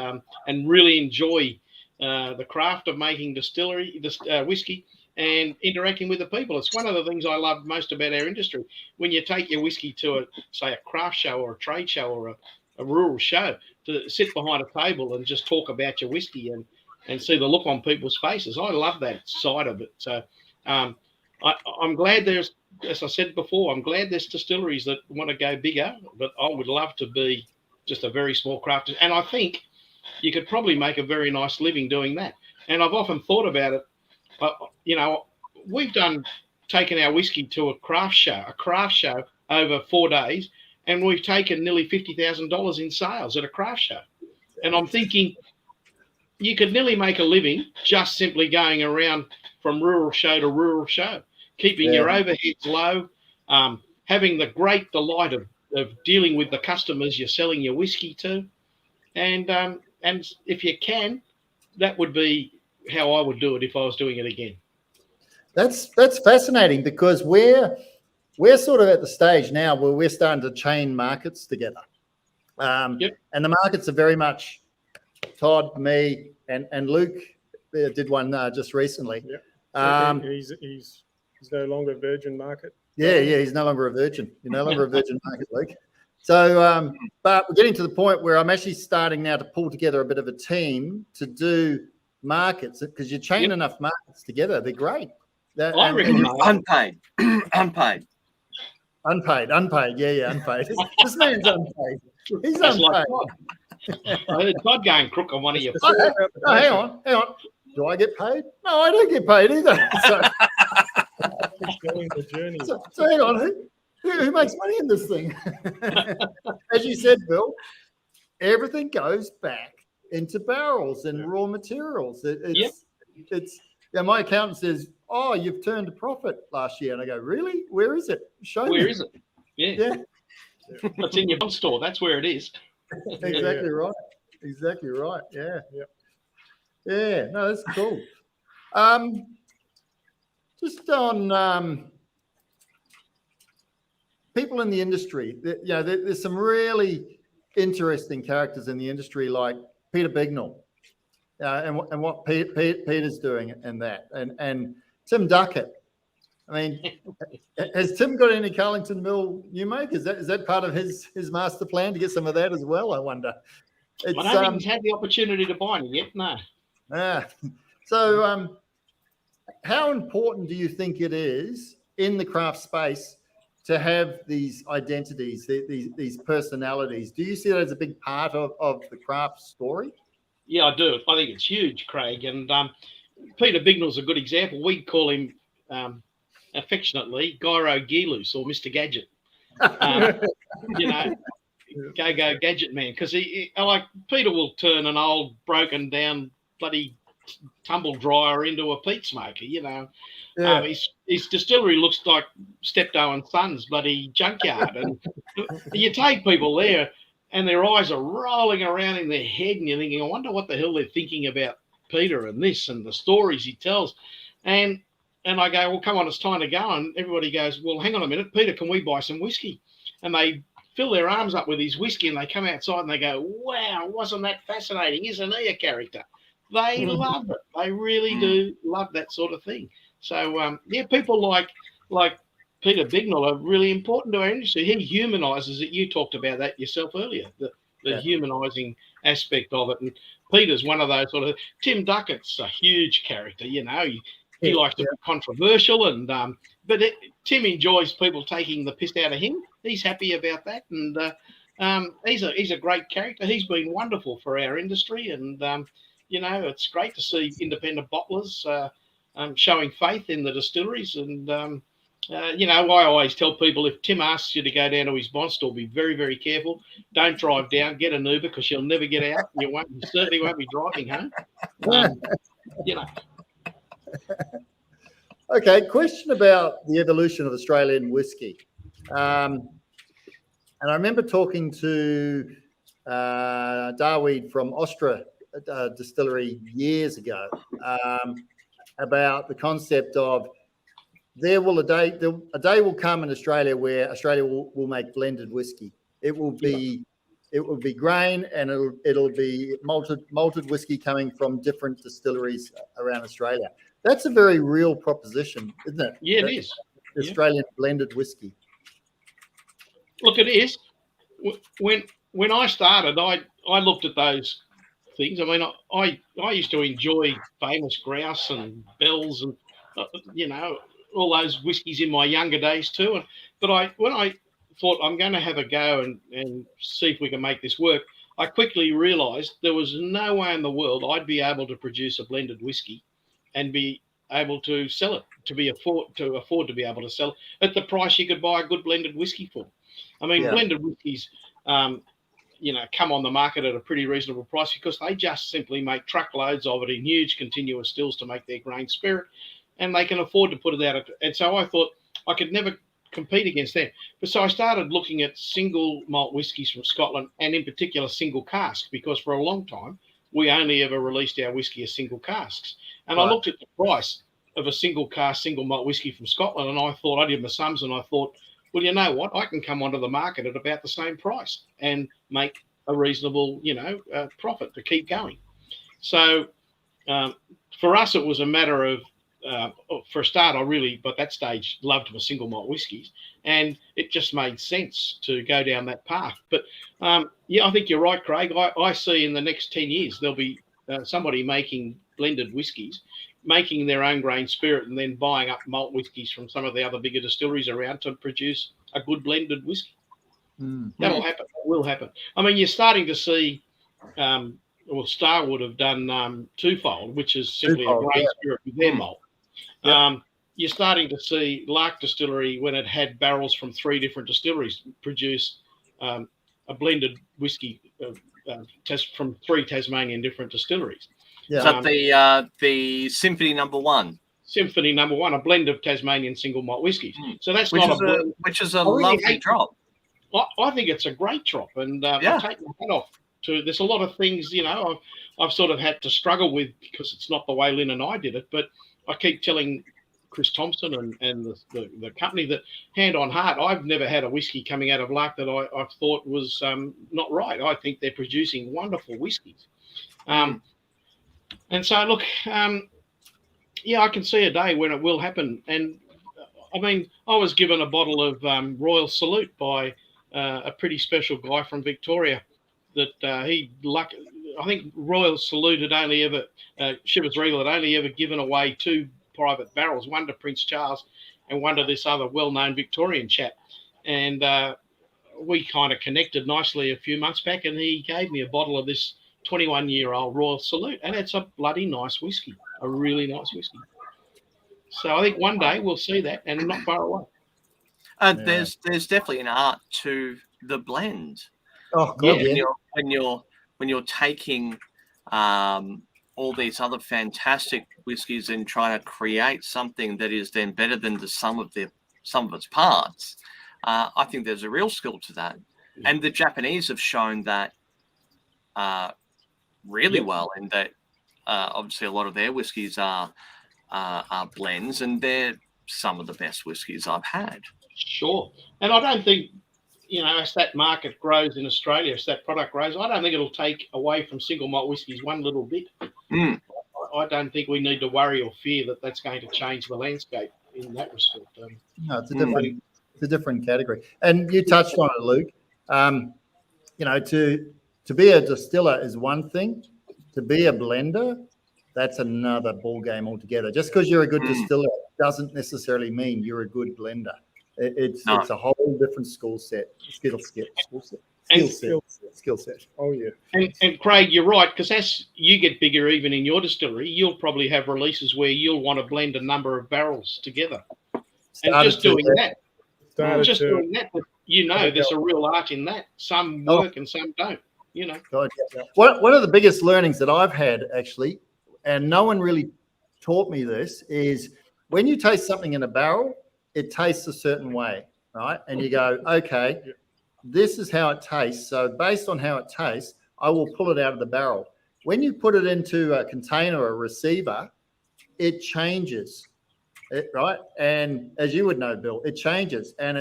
really enjoy the craft of making whiskey and interacting with the people. It's one of the things I love most about our industry. When you take your whiskey to say a craft show or a trade show or a rural show, to sit behind a table and just talk about your whiskey and see the look on people's faces. I love that side of it. So I'm glad there's, as I said before, I'm glad there's distilleries that want to go bigger, but I would love to be just a very small craft. And I think you could probably make a very nice living doing that. And I've often thought about it. We've taken our whiskey to a craft show over 4 days, and we've taken nearly $50,000 in sales at a craft show. And I'm thinking you could nearly make a living just simply going around from rural show to rural show, keeping your overheads low, having the great delight of dealing with the customers you're selling your whiskey to. And if you can, that would be how I would do it if I was doing it again. That's fascinating because we're sort of at the stage now where we're starting to chain markets together. And the markets are very much Todd, me, and Luke did one just recently. Yep. He's no longer a virgin market. Yeah, he's no longer a virgin. You're no longer a virgin market, Luke. So, but we're getting to the point where I'm actually starting now to pull together a bit of a team to do markets because you chain enough markets together, they're great. I reckon Unpaid. Unpaid. Yeah, unpaid. This man's unpaid. He's That's unpaid. like Todd. I heard Todd going crook on one of your. Oh, hang on. Do I get paid? No, I don't get paid either. So, The journey. so hang on. Who makes money in this thing? As you said, Bill, everything goes back into barrels and raw materials. It's my accountant says, "Oh, you've turned a profit last year," and I go, "Really? Where is it? Show me." Where is it? Yeah. Yeah, It's in your bond store. That's where it is. exactly right. Exactly right. Yeah. Yeah. No, that's cool. Just on people in the industry, there's some really interesting characters in the industry like Peter Bignell, and what Peter's doing in that, and Tim Duckett. I mean, has Tim got any Carlington Mill new make? Is that part of his master plan to get some of that as well? I wonder. I don't think he's had the opportunity to buy any yet. No. So, how important do you think it is in the craft space to have these identities, these personalities? Do you see that as a big part of the craft story? Yeah, I do. I think it's huge, Craig. And Peter Bignell's a good example. We call him affectionately Gyro Gearloose or Mr. Gadget. You know, go Gadget Man, because he like Peter will turn an old broken down bloody tumble dryer into a peat smoker. You know, his distillery looks like Steptoe and Sons bloody junkyard, and you take people there and their eyes are rolling around in their head, and you're thinking, I wonder what the hell they're thinking about Peter and this and the stories he tells. And I go, well, come on, it's time to go. And everybody goes, well, hang on a minute, Peter, can we buy some whiskey? And they fill their arms up with his whiskey, and they come outside and they go, wow, wasn't that fascinating? Isn't he a character? They love it. They really do love that sort of thing. So, people like Peter Bignell are really important to our industry. He humanises it. You talked about that yourself earlier, the humanising aspect of it. And Peter's one of those sort of. Tim Duckett's a huge character. You know, he likes to be controversial, and but Tim enjoys people taking the piss out of him. He's happy about that, and he's a great character. He's been wonderful for our industry, and it's great to see independent bottlers showing faith in the distilleries. And I always tell people, if Tim asks you to go down to his bond store, be very, very careful. Don't drive down. Get an Uber, because you'll never get out. You certainly won't be driving home. Okay, question about the evolution of Australian whiskey. And I remember talking to Darweed from Ostra Distillery years ago about the concept of a day will come in Australia where Australia will make blended whiskey. It will be grain, and it'll be malted whiskey coming from different distilleries around Australia. That's a very real proposition, isn't it? Yeah, it is. Australian blended whiskey. Look, it is. When I started, I looked at those things. I mean, I used to enjoy Famous Grouse and Bells and all those whiskies in my younger days too. But when I thought I'm going to have a go and see if we can make this work, I quickly realised there was no way in the world I'd be able to produce a blended whiskey and be able to sell it, to afford to be able to sell it at the price you could buy a good blended whiskey for. I mean, blended whiskies, come on the market at a pretty reasonable price because they just simply make truckloads of it in huge continuous stills to make their grain spirit, and they can afford to put it out. And so I thought I could never compete against them. But so I started looking at single malt whiskies from Scotland, and in particular single cask, because for a long time we only ever released our whiskey as single casks. And I looked at the price of a single cask, single malt whiskey from Scotland, and I thought, I did my sums, and I thought, well, you know what? I can come onto the market at about the same price and make a reasonable, profit to keep going. So for us, it was a matter of, for a start, I really, by that stage, loved my single malt whiskies, and it just made sense to go down that path. But I think you're right, Craig. I see in the next 10 years, there'll be somebody making blended whiskies, making their own grain spirit, and then buying up malt whiskies from some of the other bigger distilleries around to produce a good blended whiskey. That'll happen. It will happen. I mean, you're starting to see, Starwood have done Twofold, which is simply a grain spirit with their malt. You're starting to see Lark Distillery, when it had barrels from 3 different distilleries, produce a blended whiskey from 3 Tasmanian different distilleries. Yeah. So the Symphony Number 1. Symphony Number 1, a blend of Tasmanian single malt whiskies. So that's which is a lovely drop. I think it's a great drop, and I take my hat off to. There's a lot of things, I've sort of had to struggle with because it's not the way Lynn and I did it. But I keep telling Chris Thompson and the company, that hand on heart, I've never had a whiskey coming out of Lark that I thought was not right. I think they're producing wonderful whiskies. And so, look, yeah, I can see a day when it will happen. And I mean, I was given a bottle of Royal Salute by a pretty special guy from Victoria that I think Royal Salute had only ever, Chivas Regal had only ever given away 2 private barrels, one to Prince Charles and one to this other well-known Victorian chap. And we kind of connected nicely a few months back, and he gave me a bottle of this 21-year-old Royal Salute, and it's a bloody nice whiskey, a really nice whiskey. So I think one day we'll see that, and not far away. There's definitely an art to the blend. Oh God, yeah. When you're taking all these other fantastic whiskies and trying to create something that is then better than the sum of its parts, I think there's a real skill to that. And the Japanese have shown that really well, in that obviously a lot of their whiskies are blends, and they're some of the best whiskies I've had. Sure. And I don't think, as that market grows in Australia, as that product grows, I don't think it'll take away from single malt whiskies one little bit. I don't think we need to worry or fear that that's going to change the landscape in that respect. No, it's a different category. And you touched on it, Luke. To be a distiller is one thing. To be a blender, that's another ball game altogether. Just because you're a good distiller doesn't necessarily mean you're a good blender. It's a whole different skill set. Oh yeah. And Craig, you're right, because as you get bigger, even in your distillery, you'll probably have releases where you'll want to blend a number of barrels together. Doing that, there's a real art in that. Some work and some don't. God, yeah. One of the biggest learnings that I've had, actually, and no one really taught me this, is when you taste something in a barrel, it tastes a certain way, right? And you go, okay, this is how it tastes. So based on how it tastes, I will pull it out of the barrel. When you put it into a container or a receiver, it changes, right? And as you would know, Bill, it changes, and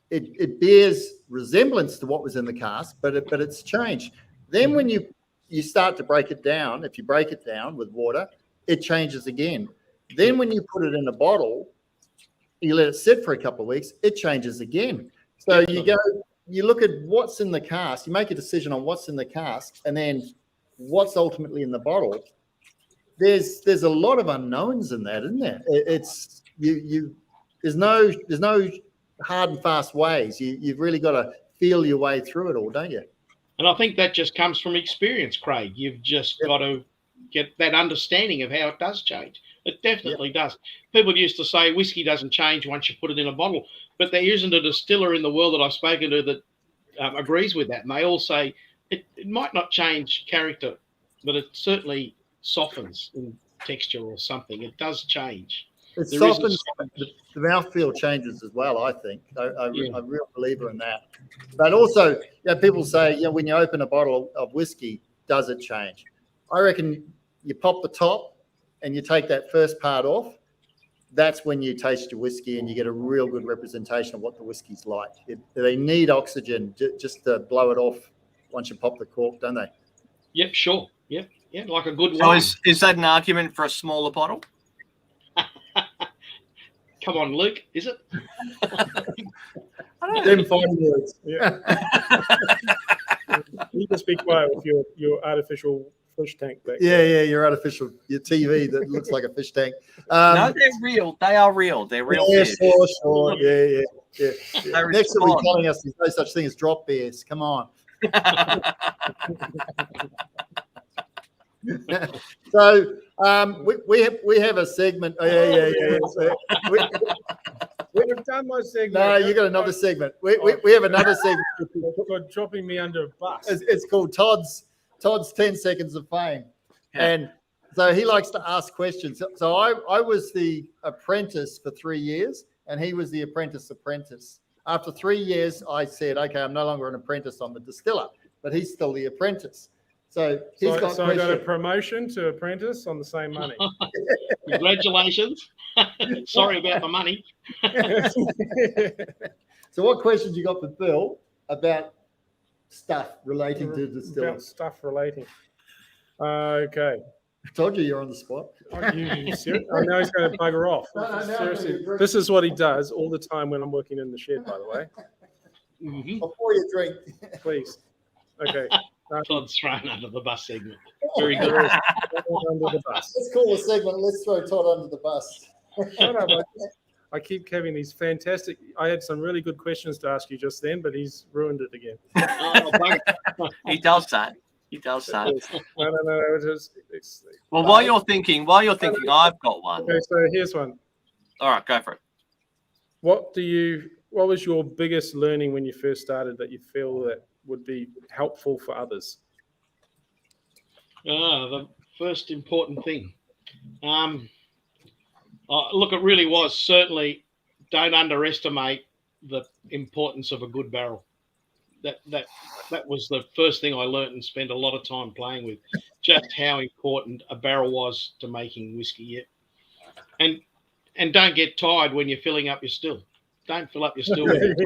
it bears resemblance to what was in the cask, but it's changed. Then when you start to break it down, if you break it down with water, it changes again. Then when you put it in a bottle, you let it sit for a couple of weeks, it changes again. So you look at what's in the cask, you make a decision on what's in the cask, and then what's ultimately in the bottle. There's a lot of unknowns in that, isn't there? It's there's no hard and fast ways. You've really got to feel your way through it all, don't you? And I think that just comes from experience, Craig. You've just got to get that understanding of how it does change. It definitely does. People used to say whiskey doesn't change once you put it in a bottle, but there isn't a distiller in the world that I've spoken to that agrees with that. And they all say it might not change character, but it certainly softens in texture or something. It does change. It softens. The mouthfeel changes as well, I think. I'm a real believer in that. But also, people say, when you open a bottle of whiskey, does it change? I reckon you pop the top and you take that first part off. That's when you taste your whiskey and you get a real good representation of what the whiskey's like. They need oxygen just to blow it off once you pop the cork, don't they? Yep, sure. Yep, like a good wine. So is that an argument for a smaller bottle? Come on, Luke, is it? Them fine words. Yeah. You can speak quiet with your artificial fish tank back there. Your artificial, your TV that looks like a fish tank. No, they're real. They are real. They're real fish. Sure. Yeah. Next to be telling us there's no such thing as drop bears. Come on. So we have a segment. So we've done my segment. No, you got another segment. We have another segment. For dropping me under a bus. It's called Todd's 10 seconds of fame. Yeah. And so he likes to ask questions. So I was the apprentice for 3 years, and he was the apprentice. After 3 years, I said, okay, I'm no longer an apprentice, I'm a distiller, but he's still the apprentice. So he's got So I got a questions. promotion to apprentice on the same money. Congratulations. Sorry about the money. So what questions you got for Bill about stuff relating to distilling? About stuff relating. Okay. I told you you're on the spot. I know he's going to bugger off. No, Seriously, this is what he does all the time when I'm working in the shed, by the way. Mm-hmm. Before you drink. Please. Okay. Todd's thrown under the bus segment. Very good. Under the bus. Let's call the segment, let's throw Todd under the bus. Shut up. I keep having these fantastic. I had some really good questions to ask you just then, but he's ruined it again. He does that. He does that. No. Well, while you're thinking, I've got one. Okay, so here's one. All right, go for it. What was your biggest learning when you first started that you feel that would be helpful for others? The first important thing. Look, it really was certainly don't underestimate the importance of a good barrel. That was the first thing I learned and spent a lot of time playing with, just how important a barrel was to making whiskey. Yeah. And don't get tired when you're filling up your still. Don't fill up your still with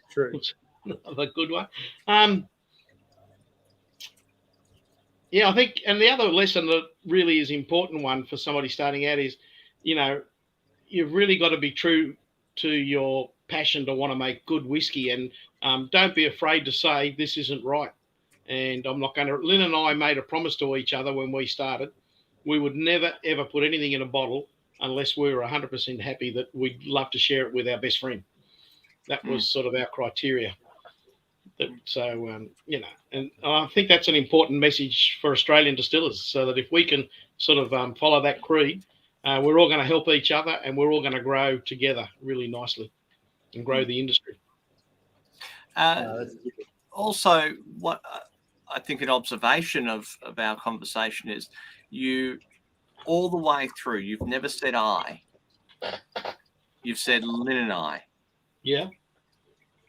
True. the good one. Yeah, I think, and the other lesson that really is important one for somebody starting out is, you've really got to be true to your passion to want to make good whiskey, and don't be afraid to say this isn't right. And I'm not going to. Lynn and I made a promise to each other when we started. We would never ever put anything in a bottle unless we were 100% happy that we'd love to share it with our best friend. That was sort of our criteria. And I think that's an important message for Australian distillers, so that if we can sort of follow that creed, we're all going to help each other and we're all going to grow together really nicely and grow the industry. Also, what I think an observation of our conversation is you, all the way through, you've never said I. You've said Lynn and I. Yeah.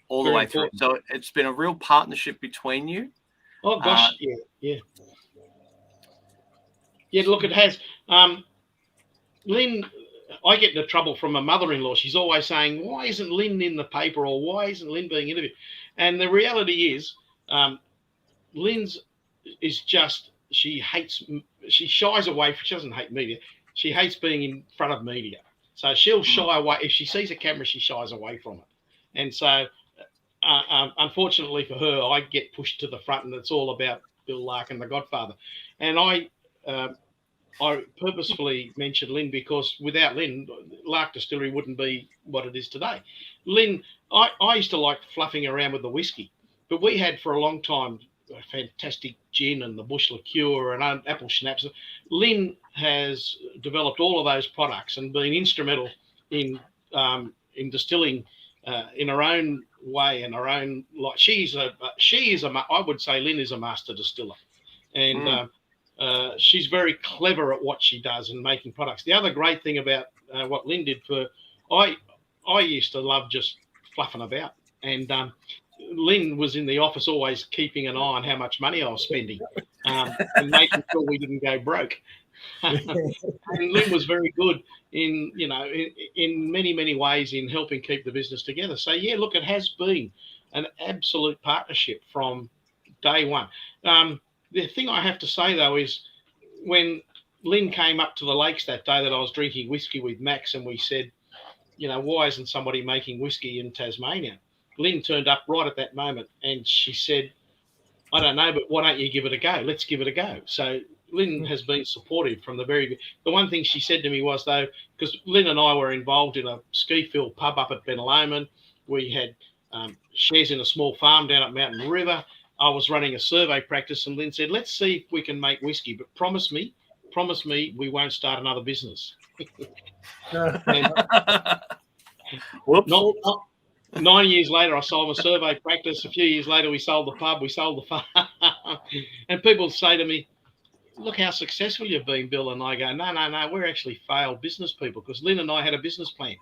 All the way through. So it's been a real partnership between you. Oh, gosh. Yeah. Look, it has. Lynn, I get into trouble from my mother-in-law. She's always saying, why isn't Lynn in the paper, or why isn't Lynn being interviewed? And the reality is, Lynn's is just, she shies away. She doesn't hate media. She hates being in front of media. So she'll shy away. If she sees a camera, she shies away from it. And so, unfortunately for her, I get pushed to the front, and it's all about Bill Lark and The Godfather. And I purposefully mentioned Lynn because without Lynn, Lark Distillery wouldn't be what it is today. Lynn, I used to like fluffing around with the whiskey, but we had for a long time a fantastic gin and the bush liqueur and apple schnapps. Lynn has developed all of those products and been instrumental in distilling in her own way and her own. Like I would say Lynn is a master distiller, and she's very clever at what she does in making products. The other great thing about what Lynn did I used to love just fluffing about, and Lynn was in the office always keeping an eye on how much money I was spending and making sure we didn't go broke. And Lynn was very good in many, many ways in helping keep the business together. So, yeah, look, it has been an absolute partnership from day one. The thing I have to say, though, is when Lynn came up to the lakes that day that I was drinking whiskey with Max and we said, why isn't somebody making whiskey in Tasmania? Lynn turned up right at that moment and she said, I don't know, but why don't you give it a go? Let's give it a go. So Lynn has been supportive from the very beginning. The one thing she said to me was, though, because Lynn and I were involved in a ski-filled pub up at Ben Lomond. We had shares in a small farm down at Mountain River. I was running a survey practice, and Lynn said, let's see if we can make whiskey, but promise me we won't start another business. Whoops. 9 years later, I sold a survey practice. A few years later, we sold the pub, we sold the farm. And people say to me, look how successful you've been, Bill. And I go, no, we're actually failed business people, because Lynn and I had a business plan.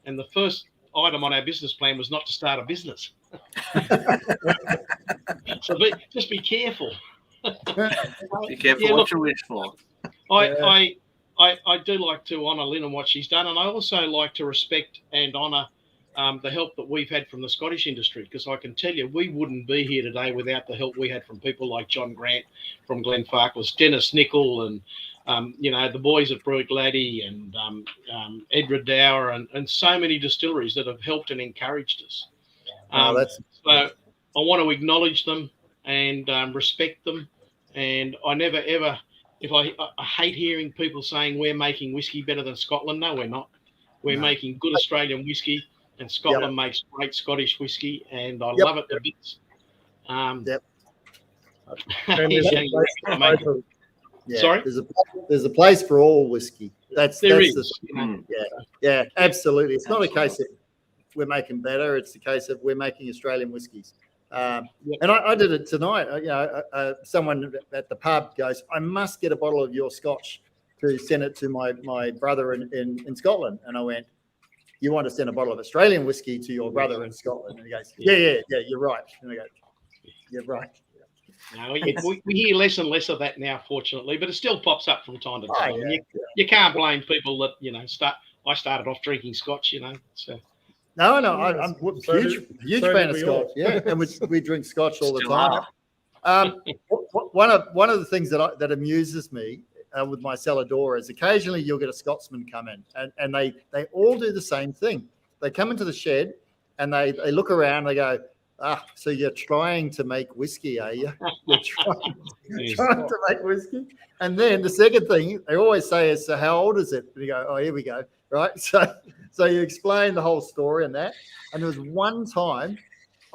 And the first item on our business plan was not to start a business. So just be careful. Be careful Yeah, what look, you wish for. I do like to honour Lynn and what she's done, and I also like to respect and honour the help that we've had from the Scottish industry, because I can tell you we wouldn't be here today without the help we had from people like John Grant from Glenfarclas, Dennis Nicol, and the boys at Brewick Laddie, and Edward Dower, and so many distilleries that have helped and encouraged us. So I want to acknowledge them and respect them, and I never ever. I hate hearing people saying we're making whiskey better than Scotland. No, we're not. We're making good Australian whiskey, and Scotland makes great Scottish whiskey, and I love it to bits. Sorry? There's a place for all whiskey. There is. Yeah, absolutely. It's not a case of we're making better. It's a case of we're making Australian whiskies. And I did it tonight. Someone at the pub goes, I must get a bottle of your Scotch to send it to my brother in Scotland. And I went, you want to send a bottle of Australian whiskey to your brother in Scotland? And he goes, yeah, you're right. And I go, you're right. No, we hear less and less of that now, fortunately, but it still pops up from time to time. You can't blame people that, I started off drinking Scotch, so. No, I'm a huge fan of Scotch. Yeah, and we drink Scotch all the time. One of the things that amuses me with my cellar door is occasionally you'll get a Scotsman come in, and they all do the same thing. They come into the shed and they look around. They go, so you're trying to make whiskey, are you? You're trying to make whiskey. And then the second thing they always say is, so how old is it? And you go, oh, here we go. Right. So you explain the whole story and that. And there was one time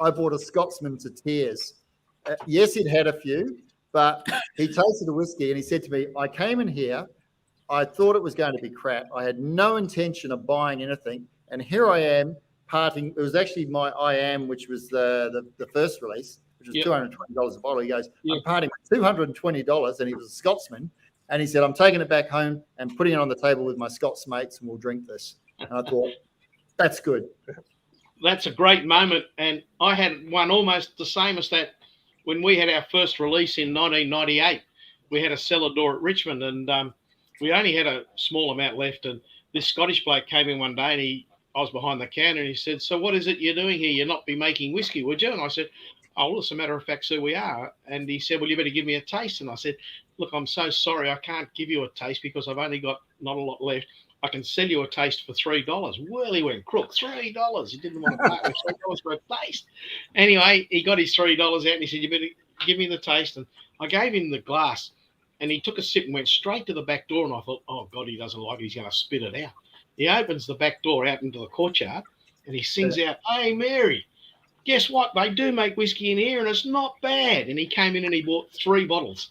I brought a Scotsman to tears. Yes, he'd had a few, but he tasted the whiskey and he said to me, I came in here, I thought it was going to be crap. I had no intention of buying anything. And here I am parting. It was actually my I Am, which was the first release, which was $220 a bottle. He goes, I'm parting with $220. And he was a Scotsman. And he said, I'm taking it back home and putting it on the table with my Scots mates and we'll drink this. And I thought, that's good. That's a great moment. And I had one almost the same as that when we had our first release in 1998. We had a cellar door at Richmond and we only had a small amount left. And this Scottish bloke came in one day and I was behind the counter and he said, so what is it you're doing here? You're not be making whiskey, would you? And I said, oh, well, as a matter of fact, sir, we are. And he said, well, you better give me a taste. And I said, look, I'm so sorry. I can't give you a taste because I've only got not a lot left. I can sell you a taste for $3. Well, he went crook, $3. He didn't want to pay $3 for a taste. Anyway, he got his $3 out and he said, you better give me the taste. And I gave him the glass and he took a sip and went straight to the back door. And I thought, oh, God, he doesn't like it. He's going to spit it out. He opens the back door out into the courtyard and he sings out, hey, Mary, guess what? They do make whiskey in here and it's not bad. And he came in and he bought 3 bottles.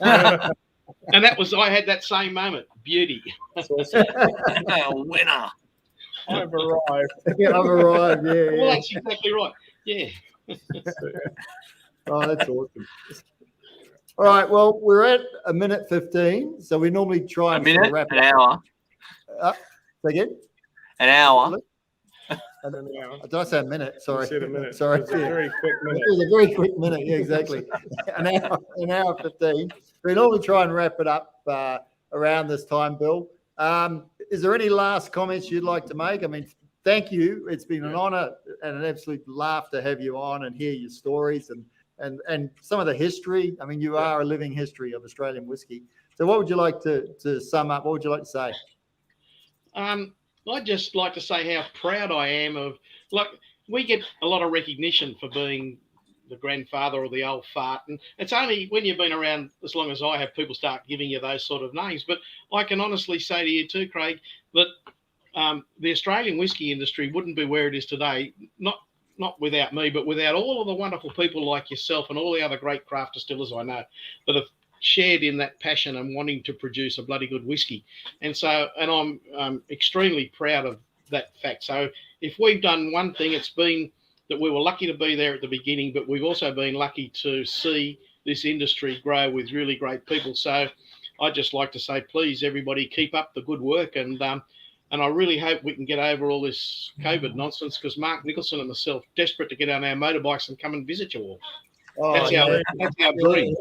And I had that same moment. Beauty. That's awesome. Winner. I've arrived. I've arrived, yeah. Well, that's exactly right. Yeah. Oh, that's awesome. All right, well, we're at 1:15, so we normally try and wrap an hour. Again? An hour. Did I say a minute? Sorry. You said a minute. Sorry. It was a very quick minute. It was a very quick minute. Yeah, exactly. an hour 15. We normally try and wrap it up around this time, Bill. Is there any last comments you'd like to make? I mean, thank you. It's been an honour and an absolute laugh to have you on and hear your stories and some of the history. I mean, you are a living history of Australian whiskey. So what would you like to sum up? What would you like to say? I'd just like to say how proud I am of, we get a lot of recognition for being the grandfather or the old fart. And it's only when you've been around as long as I have, people start giving you those sort of names. But I can honestly say to you too, Craig, that the Australian whiskey industry wouldn't be where it is today, not without me, but without all of the wonderful people like yourself and all the other great craft distillers I know that have shared in that passion and wanting to produce a bloody good whiskey. And I'm extremely proud of that fact. So if we've done one thing, it's been that we were lucky to be there at the beginning, but we've also been lucky to see this industry grow with really great people. So I'd just like to say, please, everybody, keep up the good work. And I really hope we can get over all this COVID nonsense, because Mark Nicholson and myself desperate to get on our motorbikes and come and visit you all. That's our dream.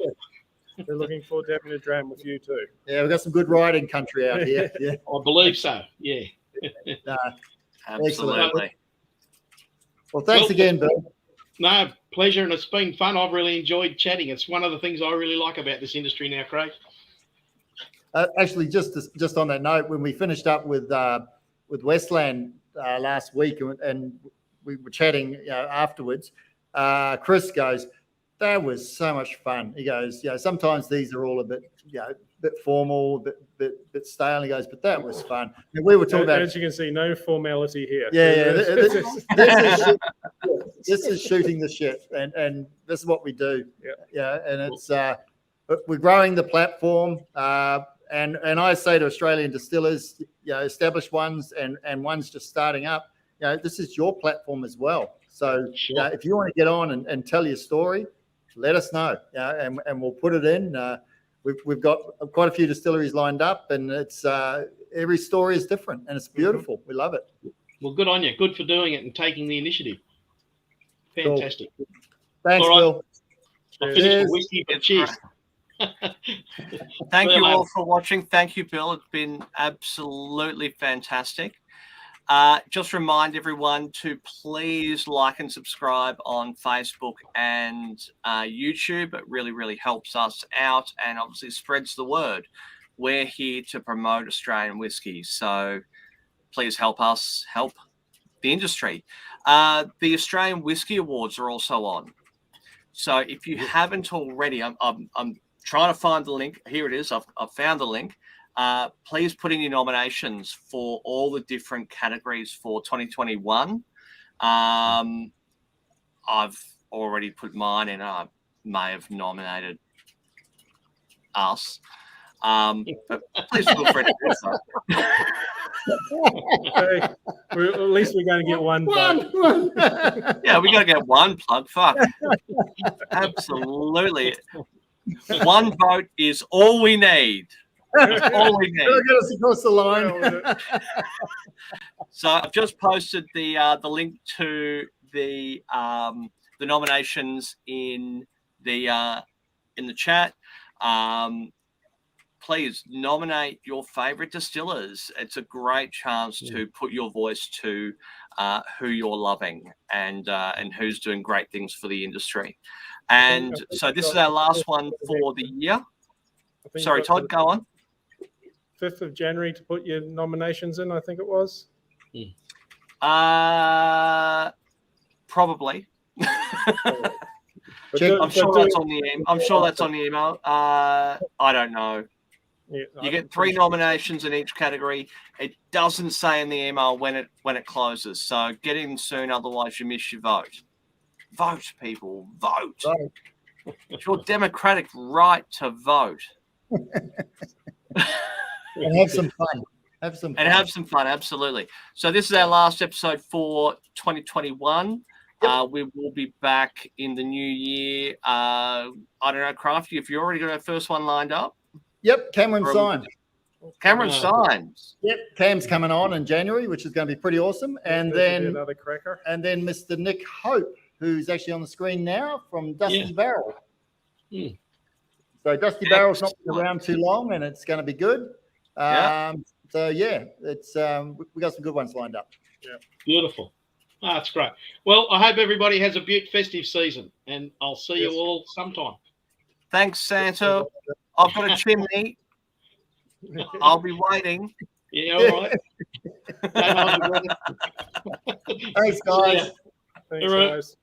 We're looking forward to having a dram with you too. Yeah, we've got some good riding country out here. Yeah. I believe so. Yeah. Absolutely. Well, thanks again, Bill. No, pleasure, and it's been fun. I've really enjoyed chatting. It's one of the things I really like about this industry now, Craig. Actually, just on that note, when we finished up with Westland last week, and we were chatting afterwards, Chris goes, "That was so much fun." He goes, sometimes these are all a bit, bit formal, bit stale. He goes, "But that was fun." And we were talking about, as you can see, no formality here. Yeah. This is shooting the shit, and this is what we do. Yeah, and it's we're growing the platform, and I say to Australian distillers, established ones and ones just starting up, this is your platform as well. So if you want to get on and tell your story, let us know, and we'll put it in. We've got quite a few distilleries lined up, and it's every story is different, and it's beautiful. Mm-hmm. We love it. Well, good on you. Good for doing it and taking the initiative. Fantastic. Cool. Thanks, Bill. I'll finish the whiskey, but cheers. Thank you all for watching. Thank you, Bill. It's been absolutely fantastic. Just remind everyone to please like and subscribe on Facebook and YouTube. It really, really helps us out and obviously spreads the word. We're here to promote Australian whiskey, so please help us help the industry. The Australian Whiskey Awards are also on. So if you haven't already, I'm trying to find the link. Here it is. I've found the link. Please put in your nominations for all the different categories for 2021. I've already put mine in. I may have nominated us. But please feel free to do so. Okay. At least we're going to get one plug. Yeah, we're going to get one plug. Fuck. Absolutely. One vote is all we need. All we need. Get us across the line. So I've just posted the link to the nominations in the chat. Please nominate your favorite distillers. It's a great chance to put your voice to who you're loving and who's doing great things for the industry. And so this is our last one for the year. Sorry, Todd, go on. 5th of January to put your nominations in, I think it was. Probably. I'm sure that's on the email. I don't know. Yeah, you get 3 nominations in each category. It doesn't say in the email when it closes. So get in soon, otherwise you miss your vote. Vote, people, vote. It's your democratic right to vote. And have some fun. Have some fun, absolutely. So this is our last episode for 2021. We will be back in the new year. I don't know, Crafty, if you already got our first one lined up. Yep, Cameron signed. signs. Yep, Cam's coming on in January, which is going to be pretty awesome. And then another cracker. And then Mr. Nick Hope, who's actually on the screen now from Dusty Barrel. So Dusty Barrel's not been around too long, and it's going to be good. So yeah, it's we got some good ones lined up. Yeah, beautiful. Oh, that's great. Well, I hope everybody has a beautiful festive season, and I'll see you all sometime. Thanks, Santa. I've got a chimney. I'll be waiting. Yeah, all right. Thanks, guys. Thanks, guys.